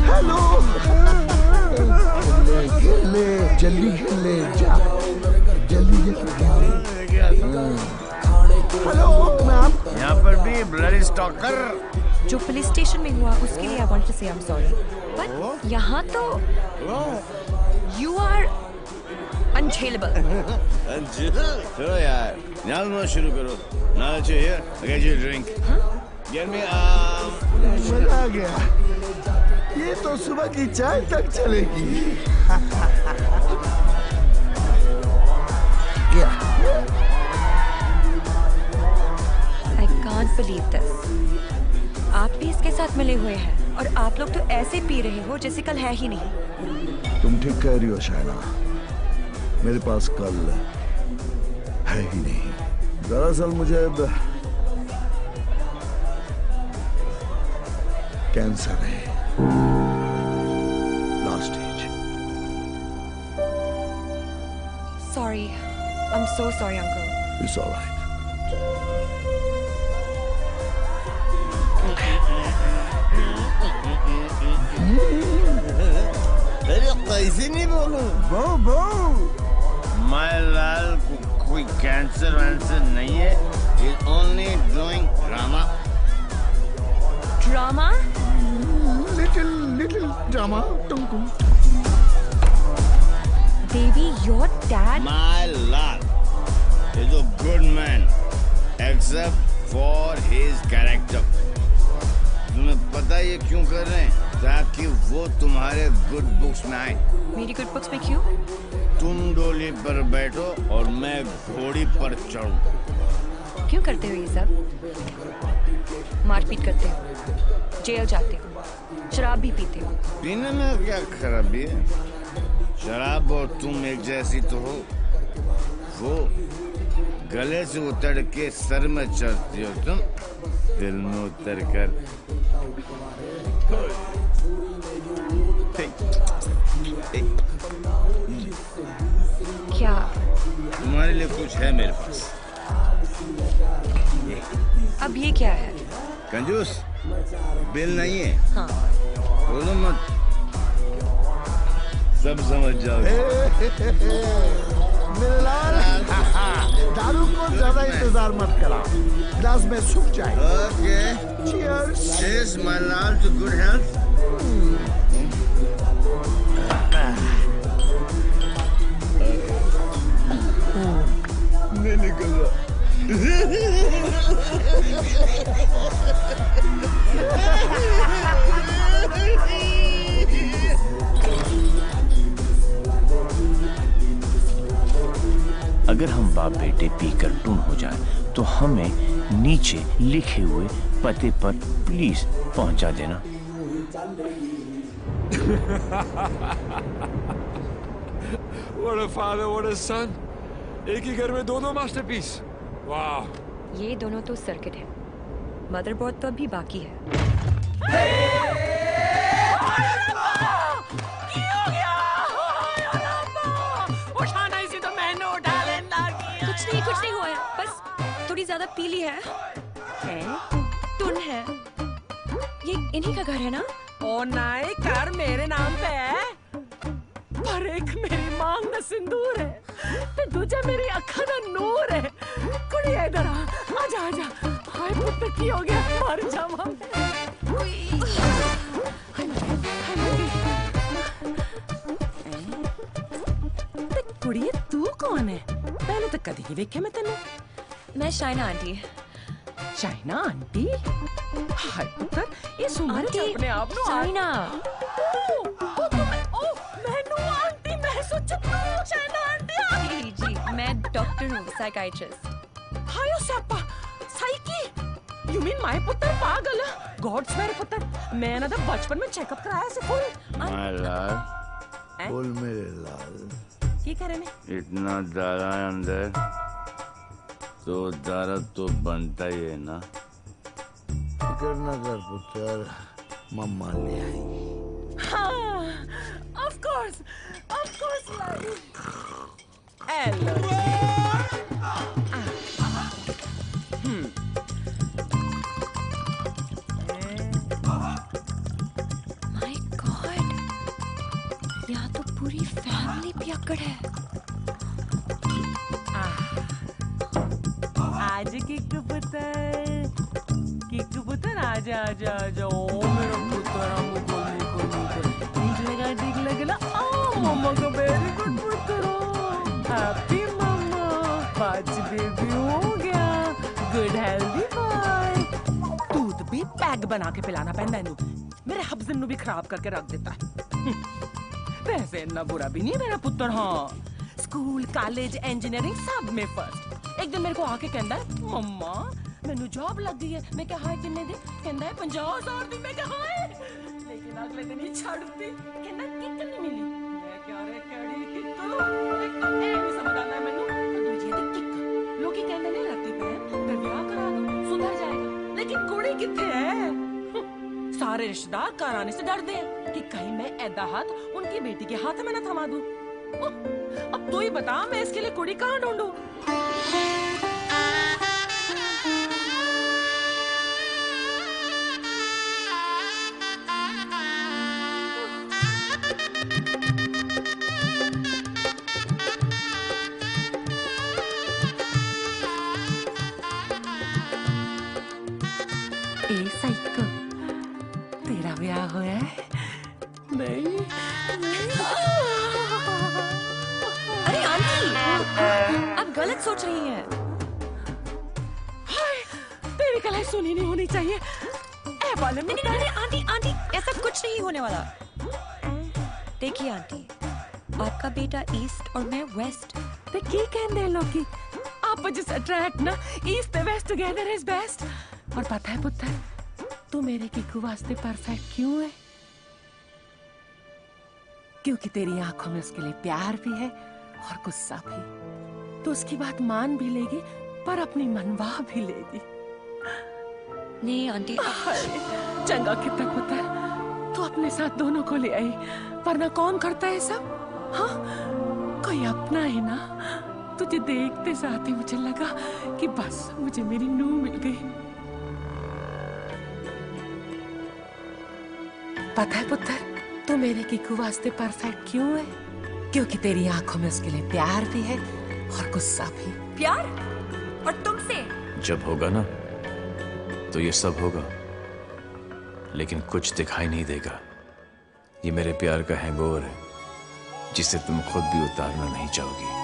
हेलो, खेलने जल्दी खेलने जा, जल्दी हेलो मैम। यहाँ पर भी ब्लडी स्टॉकर। जो पुलिस स्टेशन में हुआ उसके लिए आई वांट टू से आई एम सॉरी, बट यहाँ तो यू आर अनझेलेबल। चलो यार, नाचना शुरू करो। Now that you're here, I'll get you a drink. Get me मजा आ गया, ये तो सुबह की चाय तक चलेगी। I can't believe this. आप भी इसके साथ मिले हुए हैं और आप लोग तो ऐसे पी रहे हो जैसे कल है ही नहीं। तुम ठीक कह रही हो शायना, मेरे पास कल है ही नहीं। दरअसल मुझे कैंसर है, last stage. Sorry, I'm so sorry, uncle. It's all right. अरे कैसे नहीं बोलूं? बो माय लाल को कोई कैंसर वैंसर नहीं है। He's only doing drama. Drama? Little drama. Baby, your dad? My lal is a good man, except for his character. तुम्हें पता ये क्यों कर रहे हैं? ताकि वो तुम्हारे गुड बुक्स में आए। मेरी गुड बुक्स में क्यों? तुम डोली पर बैठो और मैं घोड़ी पर चढ़ूं। क्यों करते हो ये सब? मारपीट करते हो, जेल जाते हो, शराब भी पीते हो। पीने में क्या खराबी है? शराब और तुम एक जैसी तो हो। वो गले से उतर के सर में चढ़ती हो, तुम दिल में उतर कर। क्या? तुम्हारे लिए कुछ है मेरे पास। अब ये क्या है? कंजूस बिल नहीं है। हाँ। बोलो मत, सब समझ जाओगे। मेरे लाल दारू को ज्यादा इंतजार मत करा, ग्लास में सूख जाए। Okay cheers. चीयर्स माय लाल टू गुड हेल्थ। नहीं निकल रहा। अगर हम बाप बेटे पीकर टून हो जाए तो हमें नीचे लिखे हुए पते पर प्लीज पहुंचा देना। What a father, what a son. एक ही घर में दो मास्टरपीस। वाह। ये दोनों तो सर्किट है, मदरबोर्ड तो अभी बाकी है। कुछ नहीं हुआ है, बस थोड़ी ज्यादा पीली है। टुन है। ये इन्हीं का घर है ना? ओ नाई, घर मेरे नाम पे है, पर एक मेरी मांग दा सिंदूर है, ते दूजा मेरी अखा दा नूर है। कुड़ी इधर आ, आजा आजा। हाय पुत्र की हो गया, मर जावा मैं। कुड़ी तू कौन है? पहले तो कभी नहीं देखे मैं तेनू। मैं शाइना आंटी। शाइना आंटी? हाय पुत्र, ये सुमन अपने आप नु शाइना। मैनू आंटी मैं सोचा तू शाइना आंटी। जी, मैं डॉक्टर हूँ, साइकाइट्रिस्ट। हायो सप्पा, साइकी। यू मीन माय पुत्र पागल? गॉड्स मेरे पुत्र, मैं ना तो बचपन में चेकअप कराया से फुल। माय लाल, बोल मेरे लाल। की करे ने? इतना दारा है अंदर तो दारा तो बनता ही है ना। फिकर न कर पुत्र, मम्मा ले आई। हाँ, of course, hello। My God, यहाँ तो पूरी फैमिली पियक्कड़ है। आज किक्कू पुत्र आजा आजा आजा। ओ मेरा पुत्र, ठीक लगा ओ मम्मा का वेरी गुड पुत्र। हैप्पी मम्मा, आज बेबी हो गया, गुड हेल्दी बॉय। दूध भी पैक बना के पिलाना पैंदा है, मेरे हब्जन नु भी खराब करके रख देता है। वैसे इतना बुरा भी नहीं मेरा पुत्र। हाँ, स्कूल कॉलेज इंजीनियरिंग सब में फर्स्ट। एक दिन मेरे को आके कहता है, मम्मा मैनू जॉब लग गई है। मैं क्या हाय किन्ने दी? कहता है 50,000 दी। मैं क्या हाय, लेकिन अगले दिन ही छड़ दी। कहता किक नहीं मिली। मैं क्या रे केड़ी किक, एक तो ए नहीं समझ आता है मैनू, दूजी दी किक। लोग ही कहने नहीं रहते पे मैं ब्याह करा दूं, सुधर जाएगा। लेकिन कुड़ी किथे है? सारे रिश्तेदार घर आने से डरते हैं कि कहीं मैं ऐदा हाथ उनकी बेटी के हाथ में न थमा दूं। अब तू ही बता, मैं इसके लिए कुड़ी कहाँ ढूंढूं? ए साइको, तेरा ब्याह हुआ है? नहीं। अरे आंटी, आप गलत सोच रही हैं। हाय, तेरी कलाई सुनी नहीं होनी चाहिए। ए वाले में नहीं, आंटी, ऐसा कुछ नहीं होने वाला। देखिए आंटी, आपका बेटा ईस्ट और मैं वेस्ट। ते की कहंदे लोग आप जिस अट्रैक्ट ना east west together is best. और पता है पुत्र, तू मेरे किकू वास्ते परफेक्ट क्यों है? क्योंकि तेरी आंखों में उसके लिए प्यार भी है और गुस्सा भी। तो उसकी बात मान भी लेगी, पर अपनी मनवा भी लेगी। नहीं आंटी। चंगा कितना पुत्र, तू अपने साथ दोनों को ले आई, वरना कौन करता है सब? हाँ, कोई अपना है ना। तुझे देखते साथ ही मुझे लगा कि बस मुझे मेरी नूह मिल गई। पता है पुत्र, तू मेरे किकू वास्ते परफेक्ट क्यों है? क्योंकि तेरी आंखों में उसके लिए प्यार भी है और गुस्सा भी। प्यार? और तुमसे? जब होगा ना तो ये सब होगा, लेकिन कुछ दिखाई नहीं देगा। ये मेरे प्यार का हैंगओवर है जिसे तुम खुद भी उतारना नहीं चाहोगी।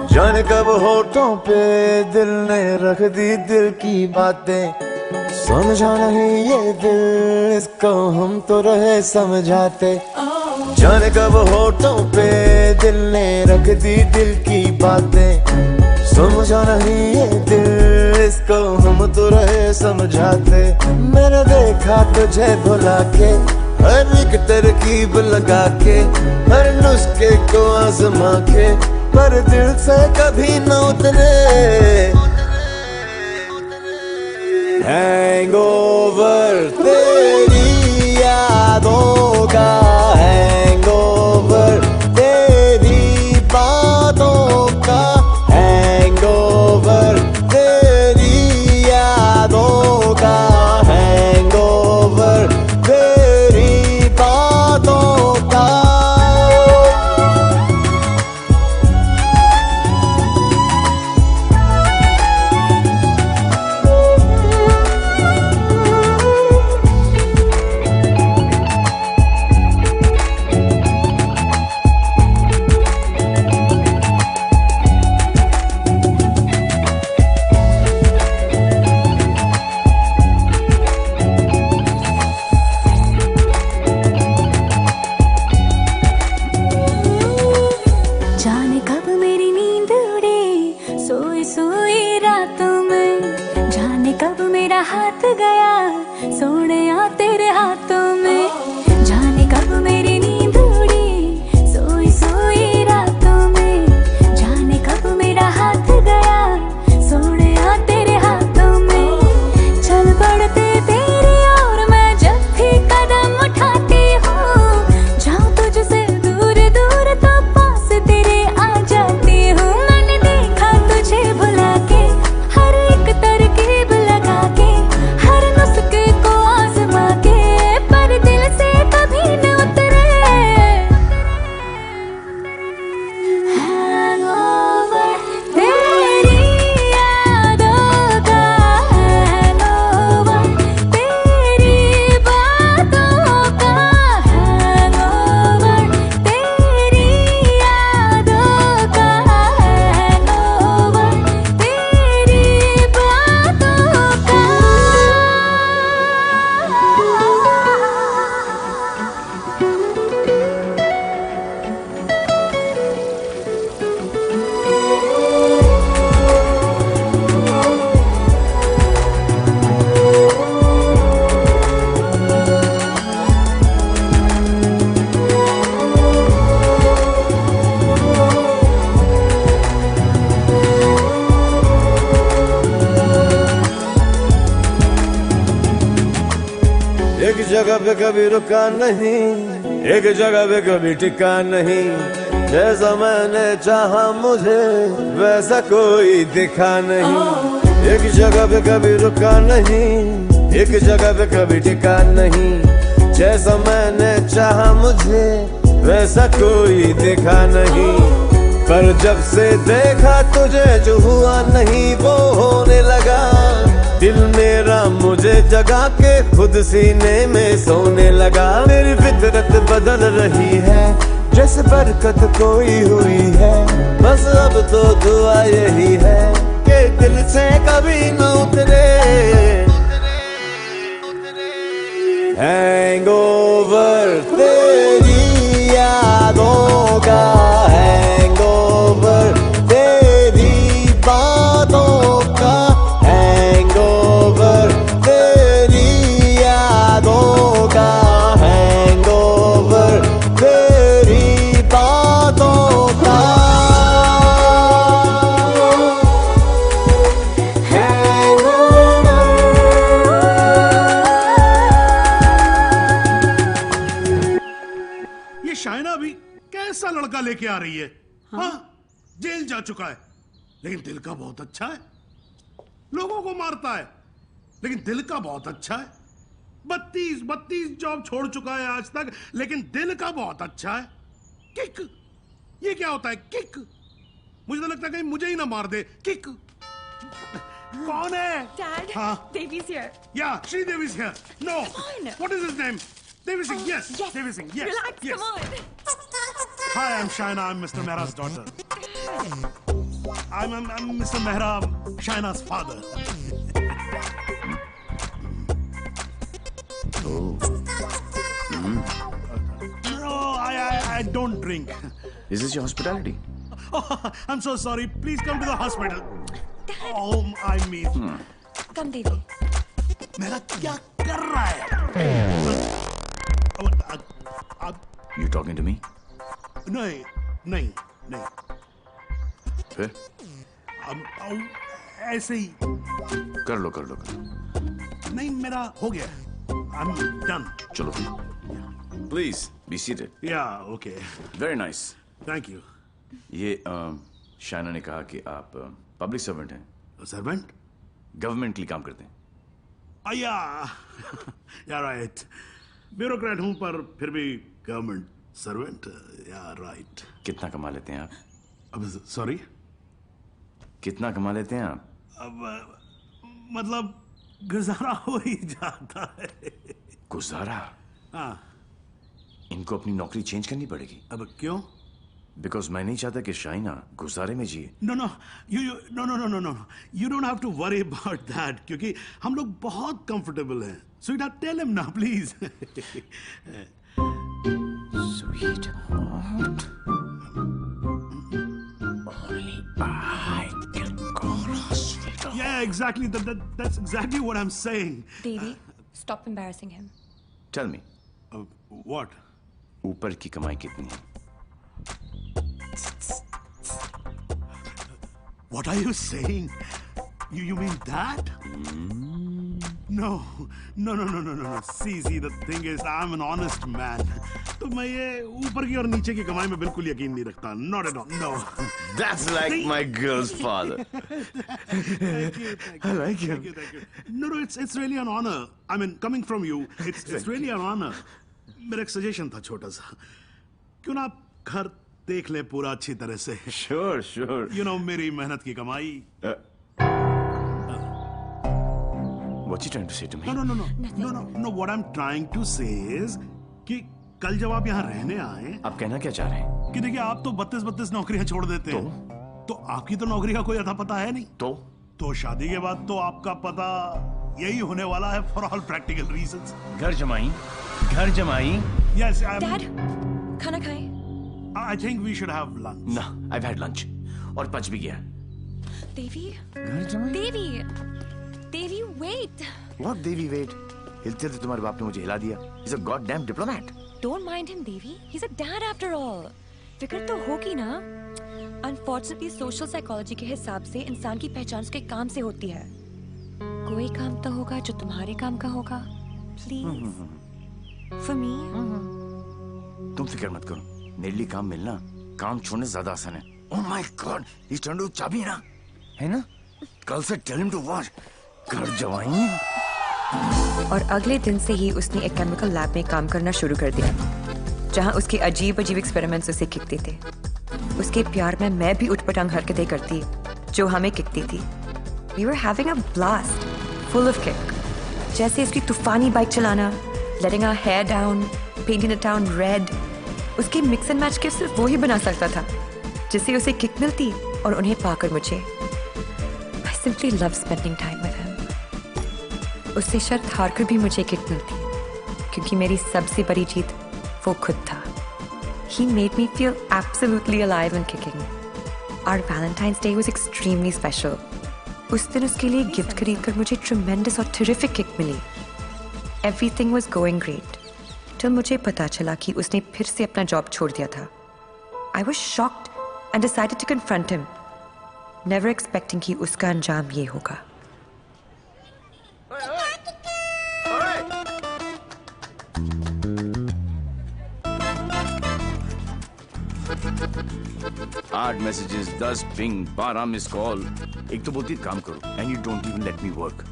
जाने कब होठों पे दिल ने रख दी दिल की बातें, समझा नहीं ये दिल इसको हम तो रहे समझाते। जाने कब होठों पे दिल ने रख दी दिल की बातें, समझा नहीं ये दिल इसको हम तो रहे समझाते। मैंने देखा तुझे भुला के, हर एक तरकीब लगा के, हर नुस्खे को आजमा के, पर दिल से कभी न उतरे। हैंगओवर तेरी यादों का, हैंगओवर तेरी बातों का, हैंगओवर तेरी यादों का, हैंगओवर तेरी बातों का। हाथ गया सोनिया तेरे हाथों में, जाने कब मेरी नींद उड़ी सोई सोई रातों में, जाने कब मेरा हाथ गया सोनिया तेरे हाथों में। चल पड़ते तेरी और मैं जब भी कदम उठाती हूँ, जाऊँ तुझसे दूर दूर तो पास तेरे आ जाती हूँ। मैंने देखा तुझे भुला के, हर एक तरकीब लगा के, हर नुस्खे को आजमा के, पर दिल से कभी न उतरे। हैंगओवर तेरी यादों का, हैंगओवर तेरी बातों का, हैंगओवर तेरी यादों का, हैंगओवर तेरी बातों का। एक जगह पे कभी रुका नहीं, एक जगह पे कभी टिका नहीं, जैसा मैंने चाहा मुझे वैसा कोई दिखा नहीं। एक जगह पे कभी रुका नहीं, एक जगह पे कभी टिका नहीं, जैसा मैंने चाहा मुझे वैसा कोई दिखा नहीं। पर जब से देखा तुझे जो हुआ नहीं वो होने लगा, दिल मेरा मुझे जगा के खुद सीने में सोने लगा। मेरी फितरत बदल रही है जैसे बरकत कोई हुई है, बस अब तो दुआ यही है कि दिल से कभी न उतरे। हैंगओवर तेरी यादों का, हैंगओवर तेरी बातों का, हैंगओवर तेरी यादों का, हैंगओवर तेरी बातों का। हैंगओवर लेके आ रही है? हाँ, जेल जा चुका है, लेकिन दिल का बहुत अच्छा है। लोगों को मारता है, लेकिन दिल का बहुत अच्छा है। 32 जॉब छोड़ चुका है आज तक, लेकिन दिल का बहुत अच्छा है। किक, ये क्या होता है किक? मुझे तो लगता है कहीं मुझे ही ना मार दे। किक कौन है? Dad, हाँ? Devi's here. Yeah, Sridevi's here. No. Come on. What is his name? Devi Singh. Yes. Yes. Devi Singh. Yes. Relax, Yes. come on. Hi, I'm Shaina. I'm Mr. Mehra's daughter. I'm Mr. Mehra, Shaina's father. No, I don't drink. Is this your hospitality? Oh, I'm so sorry. Please come to the hospital. Oh, I mean. Come, Devi. मेरा क्या कर रहा है? You talking to me? नहीं. फिर? ऐसे ही. कर लो. नहीं, मेरा हो गया. I'm done. चलो. Please be seated. Yeah, okay. Very nice. Thank you. ये शाइना ने कहा कि आप पब्लिक सर्वेंट हैं. सर्वेंट? गवर्नमेंट के लिए काम करते हैं. Yeah, right. ब्यूरोक्रेट हूं, पर फिर भी गवर्नमेंट सर्वेंट. Yeah, right. कितना कमा लेते हैं आप? अब सॉरी? कितना कमा लेते हैं आप? अब मतलब गुजारा हो ही जाता है. गुजारा? हाँ. इनको अपनी नौकरी चेंज करनी पड़ेगी. अब क्यों? बिकॉज मैं नहीं चाहता कि शाइना गुजारे में जिए. No. You don't have to worry about that, क्योंकि हम लोग बहुत कंफर्टेबल हैं. Sweetheart, tell him now, please. Sweetheart. Only I can call her sweetheart. Yeah, exactly. That's exactly what I'm saying. Devi, stop embarrassing him. Tell me. What? ऊपर की कमाई कितनी है? What are you saying? You mean that? No. See, the thing is, I'm an honest man. तो मैं ये ऊपर की और नीचे की कमाई में बिल्कुल यकीन नहीं रखता. Not at all. No. That's like my girl's father. Thank you. I like him. Thank you. No, it's really an honor. I mean, coming from you, it's really an honor. मेरा एक सजेशन था छोटा सा. क्यों ना आप घर देख ले पूरा अच्छी तरह से. Sure. You know, मेरी मेहनत की कमाई. What you trying to say to me? No. What I'm trying to say is कि कल जब आप यहाँ रहने आए. आप कहना क्या चाह रहे हैं? कि देखिए, आप तो 32 नौकरियां छोड़ देते हैं. तो आपकी तो नौकरी का कोई अता पता है नहीं. तो शादी के बाद तो आपका पता यही होने वाला है, for all practical reasons. घर जमाई. Yes, Dad, खाना खाएं. I think we should have lunch. No, I've had lunch. और पच भी गया. Devi, wait. What Devi, wait? हिलते थे तुम्हारे बाप ने मुझे हिला दिया. He's a goddamn diplomat. Don't mind him, Devi. He's a dad after all. फिक्र तो होगी ना. Unfortunately, social psychology के हिसाब से इंसान की पहचान उसके काम से होती है. कोई काम तो होगा जो तुम्हारे काम का होगा. Please. For me. तुम फिक्र मत करो. मेरे लिए काम मिलना काम छोड़ने ज्यादा आसान है. Oh my God, he's turned to चाबी है ना? कल से tell him to watch. घर जवाई. और अगले दिन से ही उसने एक केमिकल लैब में काम करना शुरू कर दिया, जहां उसके अजीब एक्सपेरिमेंट्स उसे किकते थे. उसके प्यार में मैं भी उठपटांग हरकतें करती जो हमें किकती थी. We were having a blast, full of kick. जैसे उसकी तूफानी बाइक चलाना, letting our hair down, painting the town red. उसके मिक्स एंड मैच के सिर्फ वो ही बना सकता था जिससे उसे किक मिलती और उन्हें पाकर मुझे. I simply love spending time with him. उससे शर्त हारकर भी मुझे किक मिलती क्योंकि मेरी सबसे बड़ी जीत वो खुद था. He made me feel absolutely alive and kicking. Our Valentine's Day was extremely special. उस दिन उसके लिए गिफ्ट खरीदकर मुझे tremendous और terrific किक मिली. Everything was going great. till मुझे पता चला कि उसने फिर से अपना जॉब छोड़ दिया था. I was shocked and decided to confront him, never expecting कि उसका अंजाम ये होगा. 8 मैसेजेस, 10 पिंग, 12 मिस कॉल। एक तो बोलती काम करो and you don't even let me work.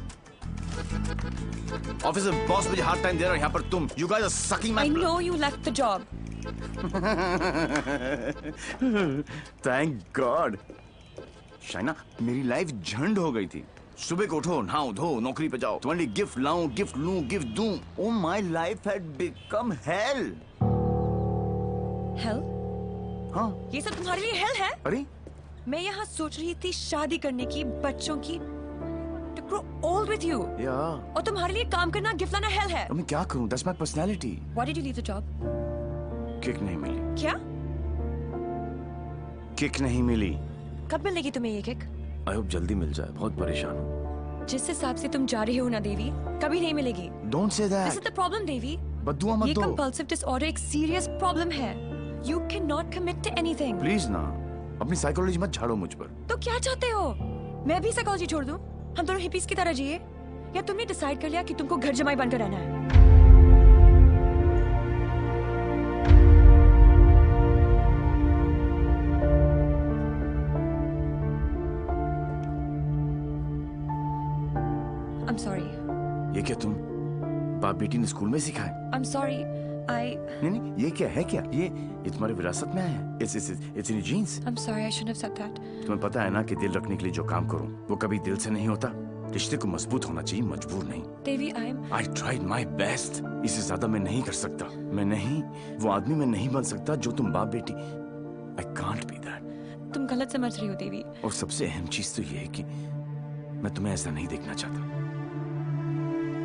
Office में बॉस मुझे हार्ड टाइम दे रहा है, यहाँ पर तुम you guys are sucking my. I know you left the job. Thank God. Shaina, मेरी लाइफ झंड हो गई थी। सुबह को उठो, नहाओ धो, नौकरी पे जाओ, तुम्हारे लिए गिफ्ट लाऊं, गिफ्ट लूं, गिफ्ट दूं। Oh my life had become hell. Hell? हाँ। ये सब तुम्हारे लिए hell है? अरे मैं यहाँ सोच रही थी शादी करने की, बच्चों की, to grow old with you. Yeah. और तुम्हारे लिए काम करना, गिफ्ट लाना hell है। अब मैं क्या करूं? That's my personality. Why did you leave the job? Kick नहीं मिली। क्या? किक नहीं मिली। कब मिलेगी तुम्हें ये किक? आई होप जल्दी मिल जाए, बहुत परेशान हूँ। जिस हिसाब से तुम जा रहे हो ना देवी, कभी नहीं मिलेगी। Don't say that. This is the problem, देवी। बद्दुआ मत ये दो। compulsive disorder एक serious problem है। You cannot commit to anything. Please ना, अपनी साइकोलॉजी मत झाड़ो मुझ पर। तो क्या चाहते हो? मैं भी साइकोलॉजी छोड़ दूं? हम दोनों हिपीज की तरह जिए? या तुमने डिसाइड कर लिया कि तुमको घर जमाई बनकर रहना है? I'm sorry. ये क्या तुम बाप बेटी ने स्कूल में सिखाए? I'm sorry. नहीं, ये क्या है क्या? ये तुम्हारी विरासत में है। It's in your genes. I'm sorry, I shouldn't have said that. तुम्हें पता है ना कि दिल रखने के लिए जो काम करूं, वो कभी दिल से नहीं होता। रिश्ते को मजबूत होना चाहिए, मजबूर नहीं। देवी, I tried my best. इससे ज्यादा मैं नहीं कर सकता। मैं नहीं, वो आदमी मैं नहीं बन सकता जो तुम बाप बेटी। I can't be that. तुम गलत समझ रही हो देवी। और सबसे अहम चीज तो ये है कि मैं तुम्हें ऐसा नहीं देखना चाहता।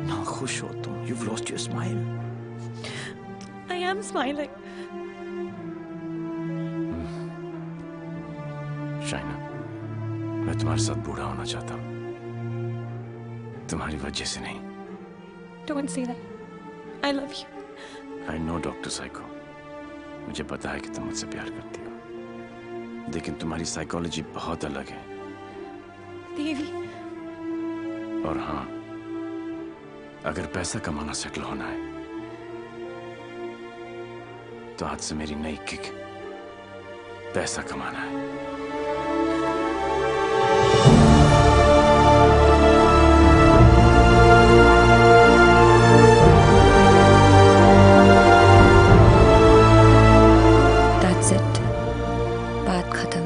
ना खुश हो तुम। You've lost your smile. I am smiling. Shaina, मैं तुम्हारे साथ बूढ़ा होना चाहता हूँ, तुम्हारी वजह से नहीं। Don't say that. I love you. I know, doctor psycho. मुझे पता है कि तुम मुझसे प्यार करती हो, लेकिन तुम्हारी साइकोलॉजी बहुत अलग है। देवी। और हाँ, अगर पैसा कमाना सेटल होना है, तो आज से मेरी नई किक पैसा कमाना है। That's it. बात खत्म।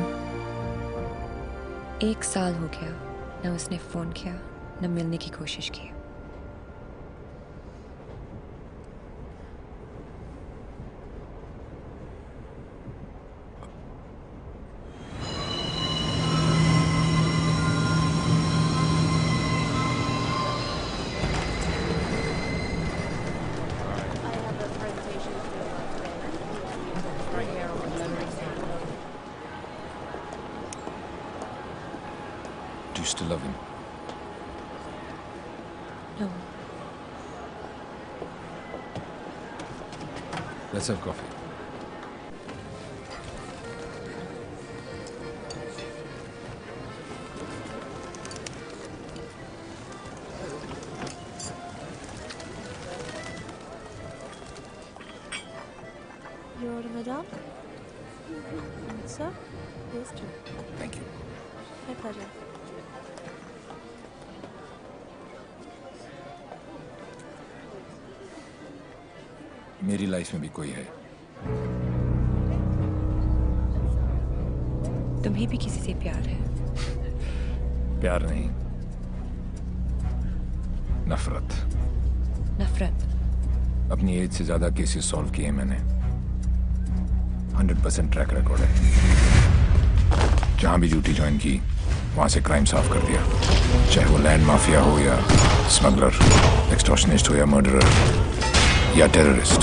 1 साल हो गया, न उसने फोन किया, न मिलने की कोशिश की। Do you still love him? No. Let's have coffee. Your madam? Sir? Yes, sir. Thank you. My pleasure. मेरी लाइफ में भी कोई है। तुम्हें भी किसी से प्यार है? प्यार नहीं, नफरत। नफरत? अपनी एज से ज्यादा केसेस सॉल्व किए मैंने। 100% ट्रैक रिकॉर्ड है। जहां भी ड्यूटी ज्वाइन की, वहां से क्राइम साफ कर दिया। चाहे वो लैंड माफिया हो या स्मगलर, एक्सटॉर्शनिस्ट हो या मर्डरर या टेररिस्ट।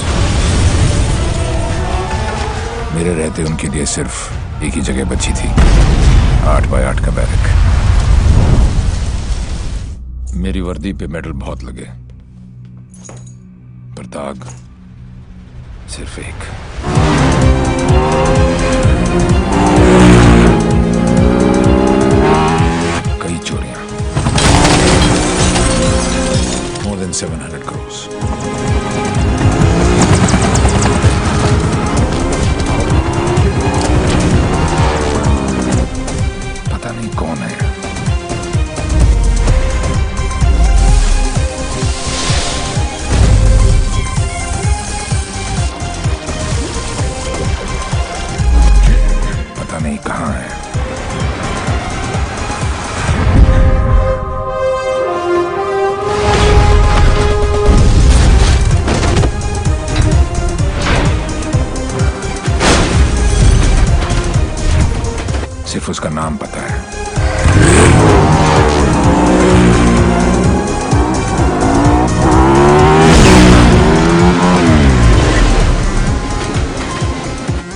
मेरे रहते उनके लिए सिर्फ एक ही जगह बची थी, 8x8 का बैरक। मेरी वर्दी पे मेडल बहुत लगे, पर दाग सिर्फ एक। कई चोरियां, more than 700 crores। नहीं कौन है। पता नहीं कहाँ है। सिर्फ उसका नाम पता है।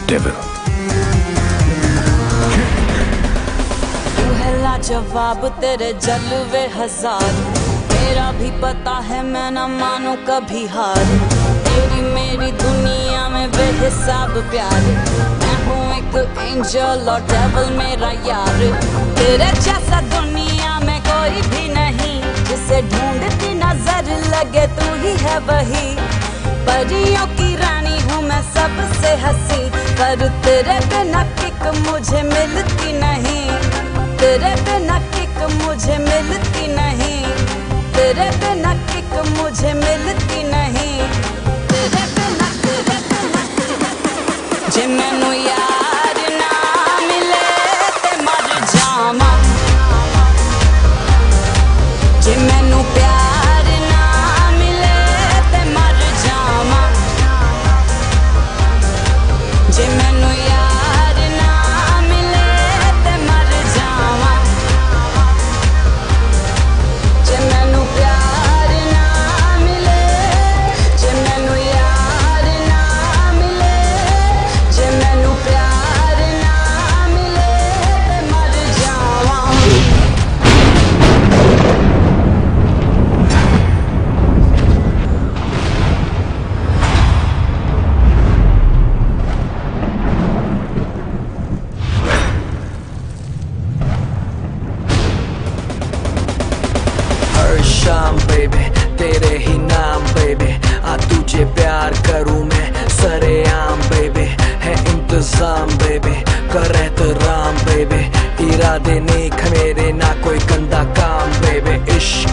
डेविल। तू है लाजवाब, तेरे जलवे हजार, मेरा भी पता है मैं न मानू कभी हार। तेरी मेरी दुनिया में बेहिसाब प्यार, एक एंजल और डेविल मेरा यार। तेरे जैसा दुनिया में कोई भी नहीं, जिसे ढूंढती नजर लगे तू ही है वही। परियों की रानी हूँ मैं सबसे हंसी, पर तेरे बिना किक मुझे मिलती नहीं। तेरे बिना किक मुझे मिलती नहीं। तेरे बिना किक मुझे मिलती नहीं। तेरे बिना जे मैनू यार ना मिले ते मर जावां, जे मैनू प्यार ना मिले ते मर जावां, जे मैनू यार ना मिले ते मर जावां, जे मैनू प्यार ना मिले, जे मैनू यार ना मिले, जे मैनू प्यार ना मिले ते मर जावां। हर शाम बेबे तेरे ही नाम बेबे, आ तुझे प्यार करूं मैं सरेआम बेबे। है इंतजाम बेबे कर एहतराम बेबे, इरादे नेक मेरे ना कोई गंदा काम बेबे। इश्क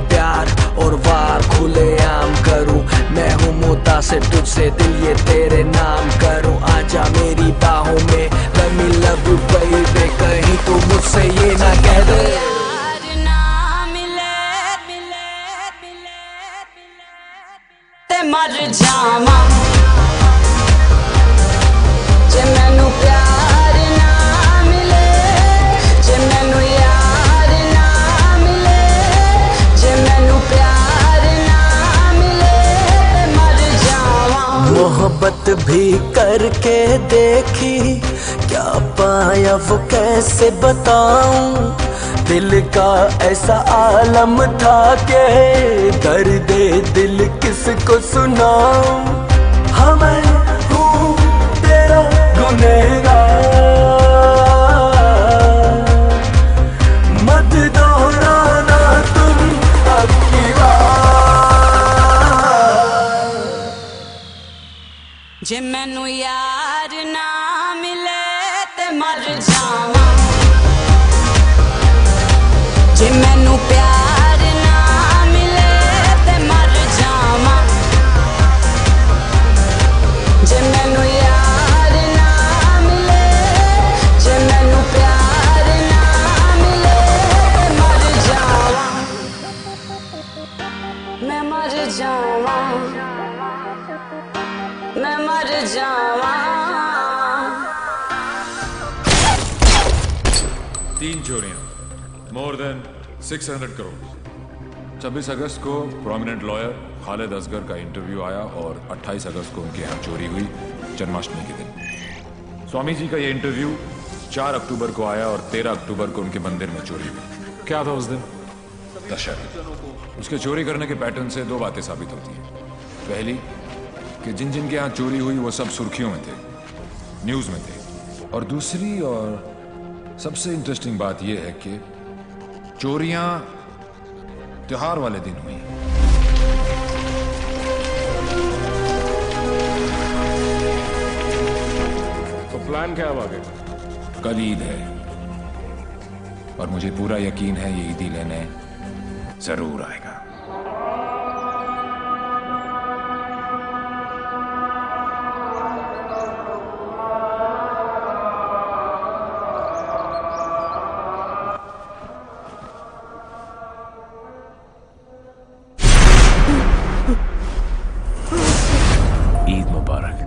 प्यार और वार खुले आम करूं, मैं हूँ मुतासिर तुझसे दिल ये तेरे नाम करूं। आजा मेरी बाहों में let me love you baby, कहीं तू मुझसे ये ना कह दे ते मर जावां, जे मैनू प्यार ना मिले, जे मैनू यार ना मिले, जे मैनू प्यार ना मिले ते मर जावां। मोहब्बत भी करके देखी, क्या पाया वो कैसे बताऊं। दिल का ऐसा आलम था के दर्द दिल किसको सुनाऊं। हाँ मैं हूँ तेरा गुनहगार, मत दोहराना तुम अब की बात। जे मैनू यार ना मिले ते मर जावां, जे मैनू प्यार ना मिले ते मर जावां, जे मैनू यार ना मिले, जे मैनू प्यार ना मिले ते मर जावां, मैं मर जावां, मैं मर जावां। 3 चोरियां, मोर देन 600 करोड़। 26 अगस्त को प्रोमिनेंट लॉयर खालिद असगर का इंटरव्यू आया और 28 अगस्त को उनके यहाँ चोरी हुई जन्माष्टमी के दिन। स्वामी जी का ये इंटरव्यू 4 अक्टूबर को आया और 13 अक्टूबर को उनके मंदिर में चोरी हुई। क्या था उस दिन? दशहरा। उसके चोरी करने के पैटर्न से 2 बातें साबित होती हैं। पहली कि जिन जिन के यहाँ चोरी हुई वो सब सुर्खियों में थे, न्यूज में थे। और दूसरी और सबसे इंटरेस्टिंग बात यह है कि चोरियां त्योहार वाले दिन हुई। तो प्लान क्या है आगे? कल ईद है, और मुझे पूरा यकीन है ये ईदी लेने जरूर आएगा। ईद मुबारक।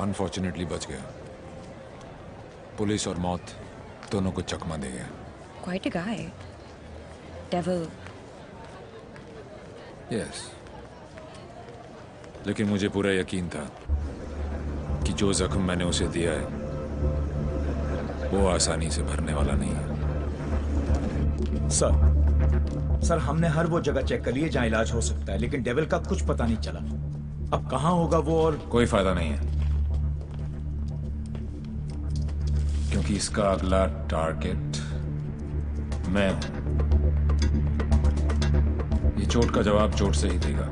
अनफॉर्चुनेटली बच गया। पुलिस और मौत दोनों को चकमा दे गया। Quite a guy. Devil. Yes. लेकिन मुझे पूरा यकीन था कि जो जख्म मैंने उसे दिया है वो आसानी से भरने वाला नहीं है। सर हमने हर वो जगह चेक कर ली है जहाँ इलाज हो सकता है, लेकिन डेविल का कुछ पता नहीं चला। अब कहाँ होगा वो, और कोई फायदा नहीं है क्योंकि इसका अगला टारगेट मैं हूं। ये चोट का जवाब चोट से ही देगा।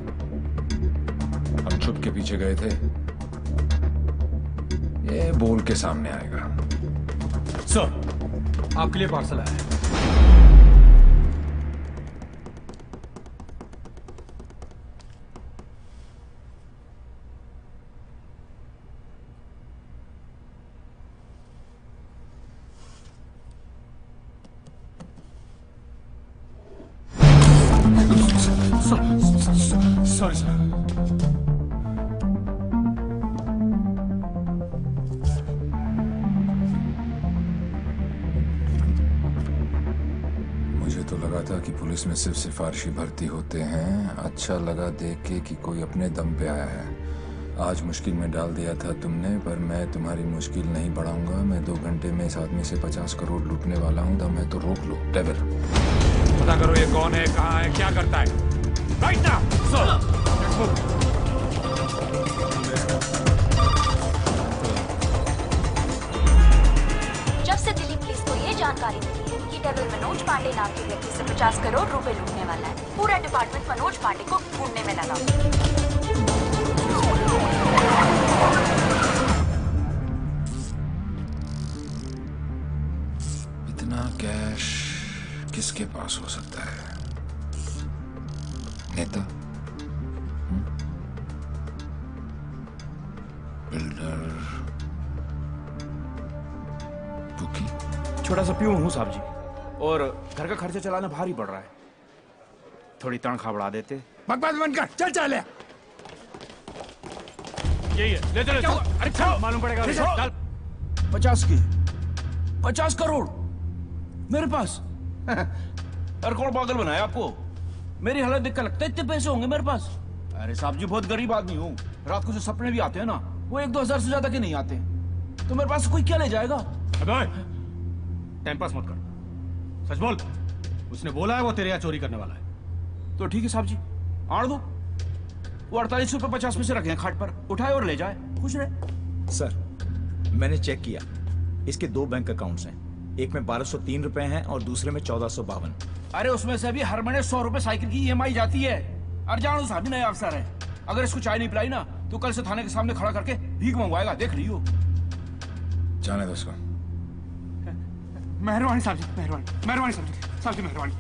हम छुप के पीछे गए थे, ये बोल के सामने आएगा। सर आपके लिए पार्सल आया है। Sorry sir. मुझे तो लगा था कि पुलिस में सिर्फ सिफारिशी भर्ती होते हैं। अच्छा लगा देख के कि कोई अपने दम पे आया है। आज मुश्किल में डाल दिया था तुमने, पर मैं तुम्हारी मुश्किल नहीं बढ़ाऊंगा। मैं 2 घंटे में इस आदमी से 50 करोड़ लूटने वाला हूँ। दम है तो रोक लो। डेविल, पता करो ये कौन है, कहाँ है, क्या करता है। Right now sir. जब से दिल्ली पुलिस को ये जानकारी मिली है कि डेविल मनोज पांडे नाम के व्यक्ति से 50 करोड़ रुपए लूटने वाला है, पूरा डिपार्टमेंट मनोज पांडे को ढूंढने में लगा। इतना कैश किसके पास हो सकता है? नेता, बिल्डर, बुकी। छोटा सा प्यून हूँ साहब जी, और घर का खर्चा चलाना भारी पड़ रहा है। थोड़ी तनख्वाह बढ़ा देते। बकवास बंद कर, चल चल। यही है, ले चलो। अरे चल, मालूम पड़ेगा। चल। 50 करोड़ मेरे पास। अरे कौन पागल बनाया आपको? मेरी हालत देख कर लगता है इतने पैसे होंगे मेरे पास। अरे साहब जी बहुत गरीब आदमी हूँ, रात को जो सपने भी आते हैं ना वो 1-2 हजार से ज्यादा के नहीं आते, तो मेरे पास कोई क्या ले जाएगा? टाइम पास मत कर, सच बोल। उसने बोला है वो तेरे यहाँ चोरी करने वाला है। तो ठीक है साहब जी, आड़ दो। वो 48 रुपए 50 पैसे रखे हैं खाट पर, उठाए और ले जाए, खुश रहे। सर मैंने चेक किया, इसके 2 बैंक अकाउंट्स हैं, एक में 1203 रुपए हैं और दूसरे में 1452। अरे उसमें से भी हर महीने 100 रुपए साइकिल की EMI जाती है। और जानो साहब नया अफसर है, अगर इसको चाय नहीं पिलाई ना तो कल से थाने के सामने खड़ा करके भीख मंगवाएगा, देख लियो। जाने दो उसको। मेहरबानी साहब जी, मेहरबानी मेहरबानी साहब जी, मेहरबानी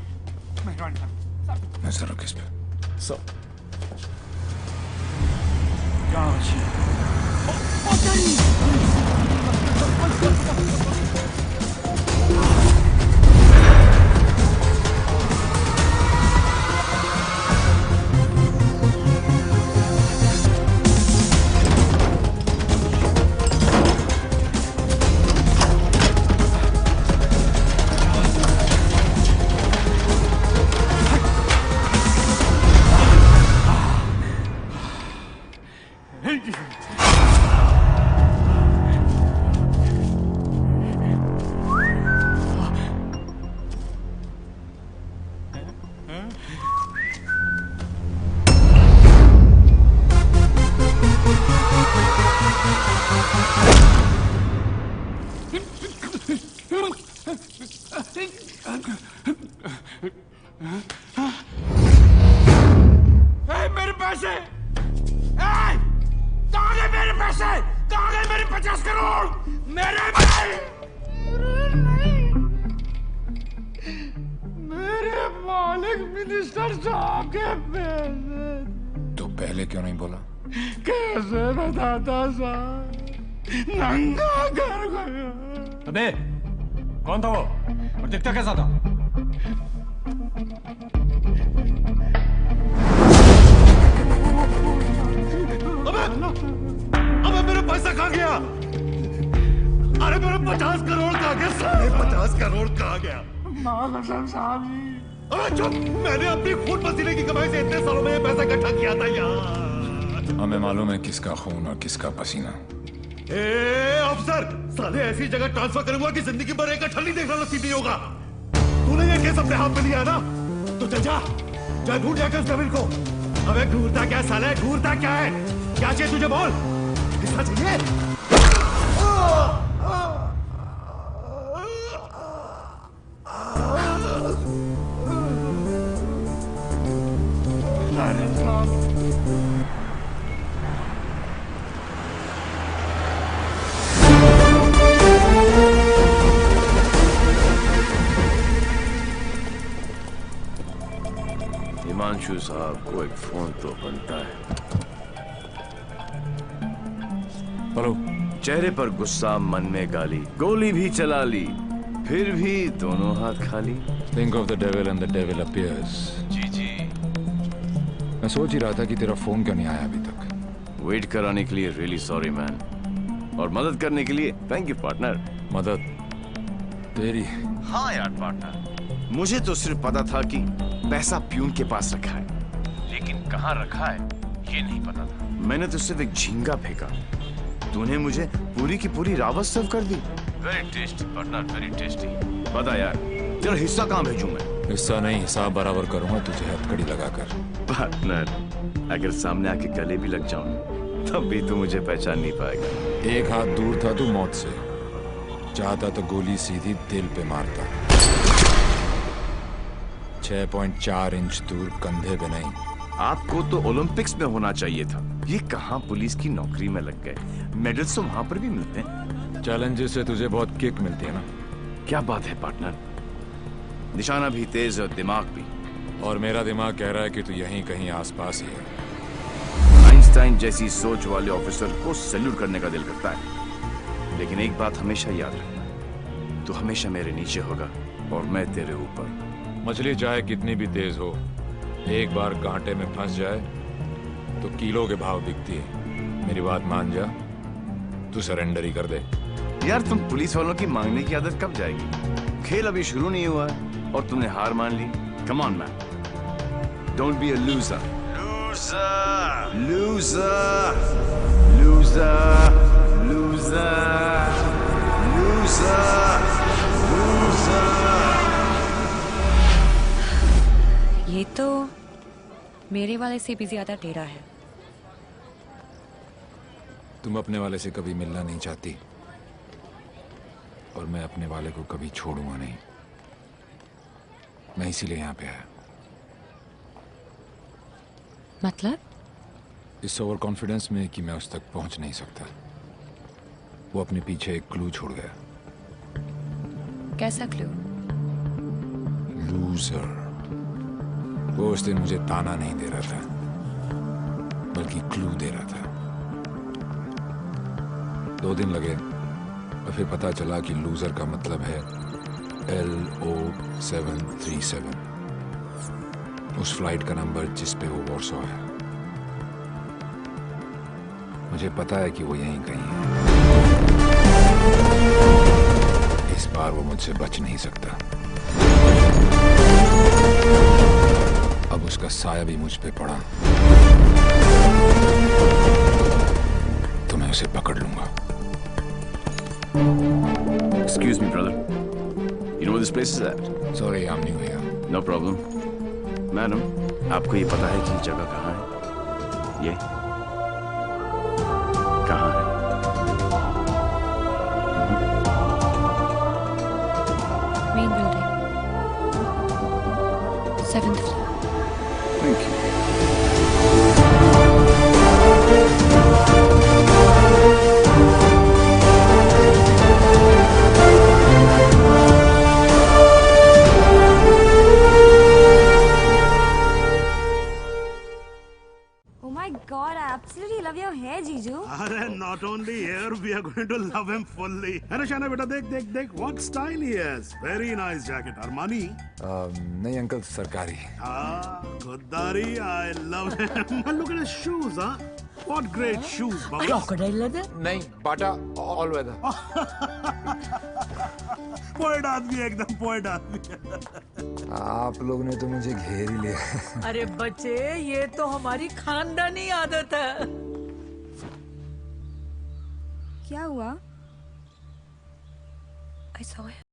मेहरबानी साहब। नजर रखो इस पे। सर मेरे पैसे, कहाँ गए मेरे पैसे? कहाँ गए मेरे 50 करोड़? मेरे मालिक मिनिस्टर साहब के पैसे। तो पहले क्यों नहीं बोला? कैसे बताता साहब, नंगा कर गया। अबे कौन था वो और दिखता कैसा था? अबे मेरा पैसा कहाँ गया? अरे मेरा 50 करोड़ कहाँ गया? साढ़े 50 करोड़ कहाँ गया? माँ कसम साहब जी। अबे चुप, मैंने अपनी खून पसीने की कमाई से इतने सालों में ये पैसा इकट्ठा किया था यार। हमें मालूम है किसका खून और किसका पसीना। ए अफसर, साले ऐसी जगह ट्रांसफर करूंगा कि जिंदगी भर एक अठल नहीं देखना नसीब नहीं होगा। तूने ये केस अपने हाथ में लिया ना, तो चल जा, जा ढूंढ जाकर उस कबीर को। अबे ढूंढता क्या साले, ढूंढता क्या है? क्या चाहिए तुझे बोल, किसका चाहिए? हिमांशु साहब को एक फोन तो बनता है। हेलो। चेहरे पर गुस्सा, मन में गाली, गोली भी चला ली, फिर भी दोनों हाथ खाली। Think of the devil and the devil appears. जी जी। मैं सोच ही रहा था कि तेरा फोन क्यों नहीं आया अभी तक। वेट कराने के लिए रियली सॉरी मैन, और मदद करने के लिए थैंक यू पार्टनर। मदद तेरी? हाँ यार पार्टनर, मुझे तो सिर्फ पता था कि पैसा प्यून के पास रखा है, लेकिन कहाँ रखा है ये नहीं पता था। मैंने तो सिर्फ एक झींगा फेंका, तूने मुझे पूरी की पूरी रावत सर्व कर दी। Very tasty partner, very tasty. बता यार, तेरा हिस्सा कहाँ भेजूं मैं? हिस्सा नहीं, हिसाब बराबर करूंगा तुझे हथकड़ी लगाकर। पार्टनर, अगर सामने आके गले भी लग जाऊं तब भी तू मुझे पहचान नहीं पाएगा। एक हाथ दूर था तू मौत से, चाहता तो गोली सीधी दिल पे मारता। 6.4 इंच दूर, कंधे पे नहीं। आपको तो ओलंपिक्स में होना चाहिए था, ये कहाँ पुलिस की नौकरी में लग गए। मेडल्स तो वहां पर भी मिलते हैं। चैलेंजेस से तुझे बहुत किक मिलती है ना। क्या बात है पार्टनर, निशाना भी तेज और दिमाग भी। और मेरा दिमाग कह रहा है कि तू यहीं कहीं आसपास ही है। आइंस्टाइन जैसी सोच वाले ऑफिसर को सैल्यूट करने का दिल करता है, लेकिन एक बात हमेशा याद रखना, तू हमेशा मेरे नीचे होगा और मैं तेरे ऊपर। मछली चाहे कितनी भी तेज हो, एक बार कांटे में फंस जाए तो किलो के भाव बिकती है। मेरी बात मान जा, तू सरेंडर ही कर दे। यार तुम पुलिस वालों की मांगने की आदत कब जाएगी? खेल अभी शुरू नहीं हुआ है और तुमने हार मान ली। Come on man, don't be a loser. Loser, loser, loser, loser, loser, loser. ये तो मेरे वाले से भी ज्यादा टेढ़ा है। तुम अपने वाले से कभी मिलना नहीं चाहती और मैं अपने वाले को कभी छोड़ूंगा नहीं। मैं इसीलिए यहाँ पे आया। मतलब? इस ओवर कॉन्फिडेंस में कि मैं उस तक पहुंच नहीं सकता। वो अपने पीछे एक क्लू छोड़ गया। कैसा क्लू? लूजर। वो उस दिन मुझे ताना नहीं दे रहा था बल्कि क्लू दे रहा था। 2 दिन लगे और फिर पता चला कि लूजर का मतलब है LO737, उस फ्लाइट का नंबर जिस पे वो वॉर्सो है। मुझे पता है कि वो यहीं कहीं है। इस बार वो मुझसे बच नहीं सकता। अब उसका साया भी मुझ पे पड़ा तो मैं उसे पकड़ लूंगा। Excuse me, brother. You know where this place is at? Sorry, I'm new here. No problem. Madam, आपको ये पता है कि जगह कहाँ है? ये कहाँ है? Main building, 7th floor। Thank you. Oh my God, I absolutely love your hair, Jiju. अरे not only here, we are going to love him fully. अरे शाना बेटा देख देख देख, what style he has. Very nice jacket. Armani. नहीं अंकल, सरकारी। खुददारी, I love him. And look at his shoes, huh? What great shoes, Baba. Crocodile leather? नहीं, बाटा all weather। पोएट आदमी एकदम पोएट आदमी। आप लोग ने तो मुझे घेर ही लिया। अरे बच्चे, ये तो हमारी खानदानी आदत है। क्या हुआ? I saw him.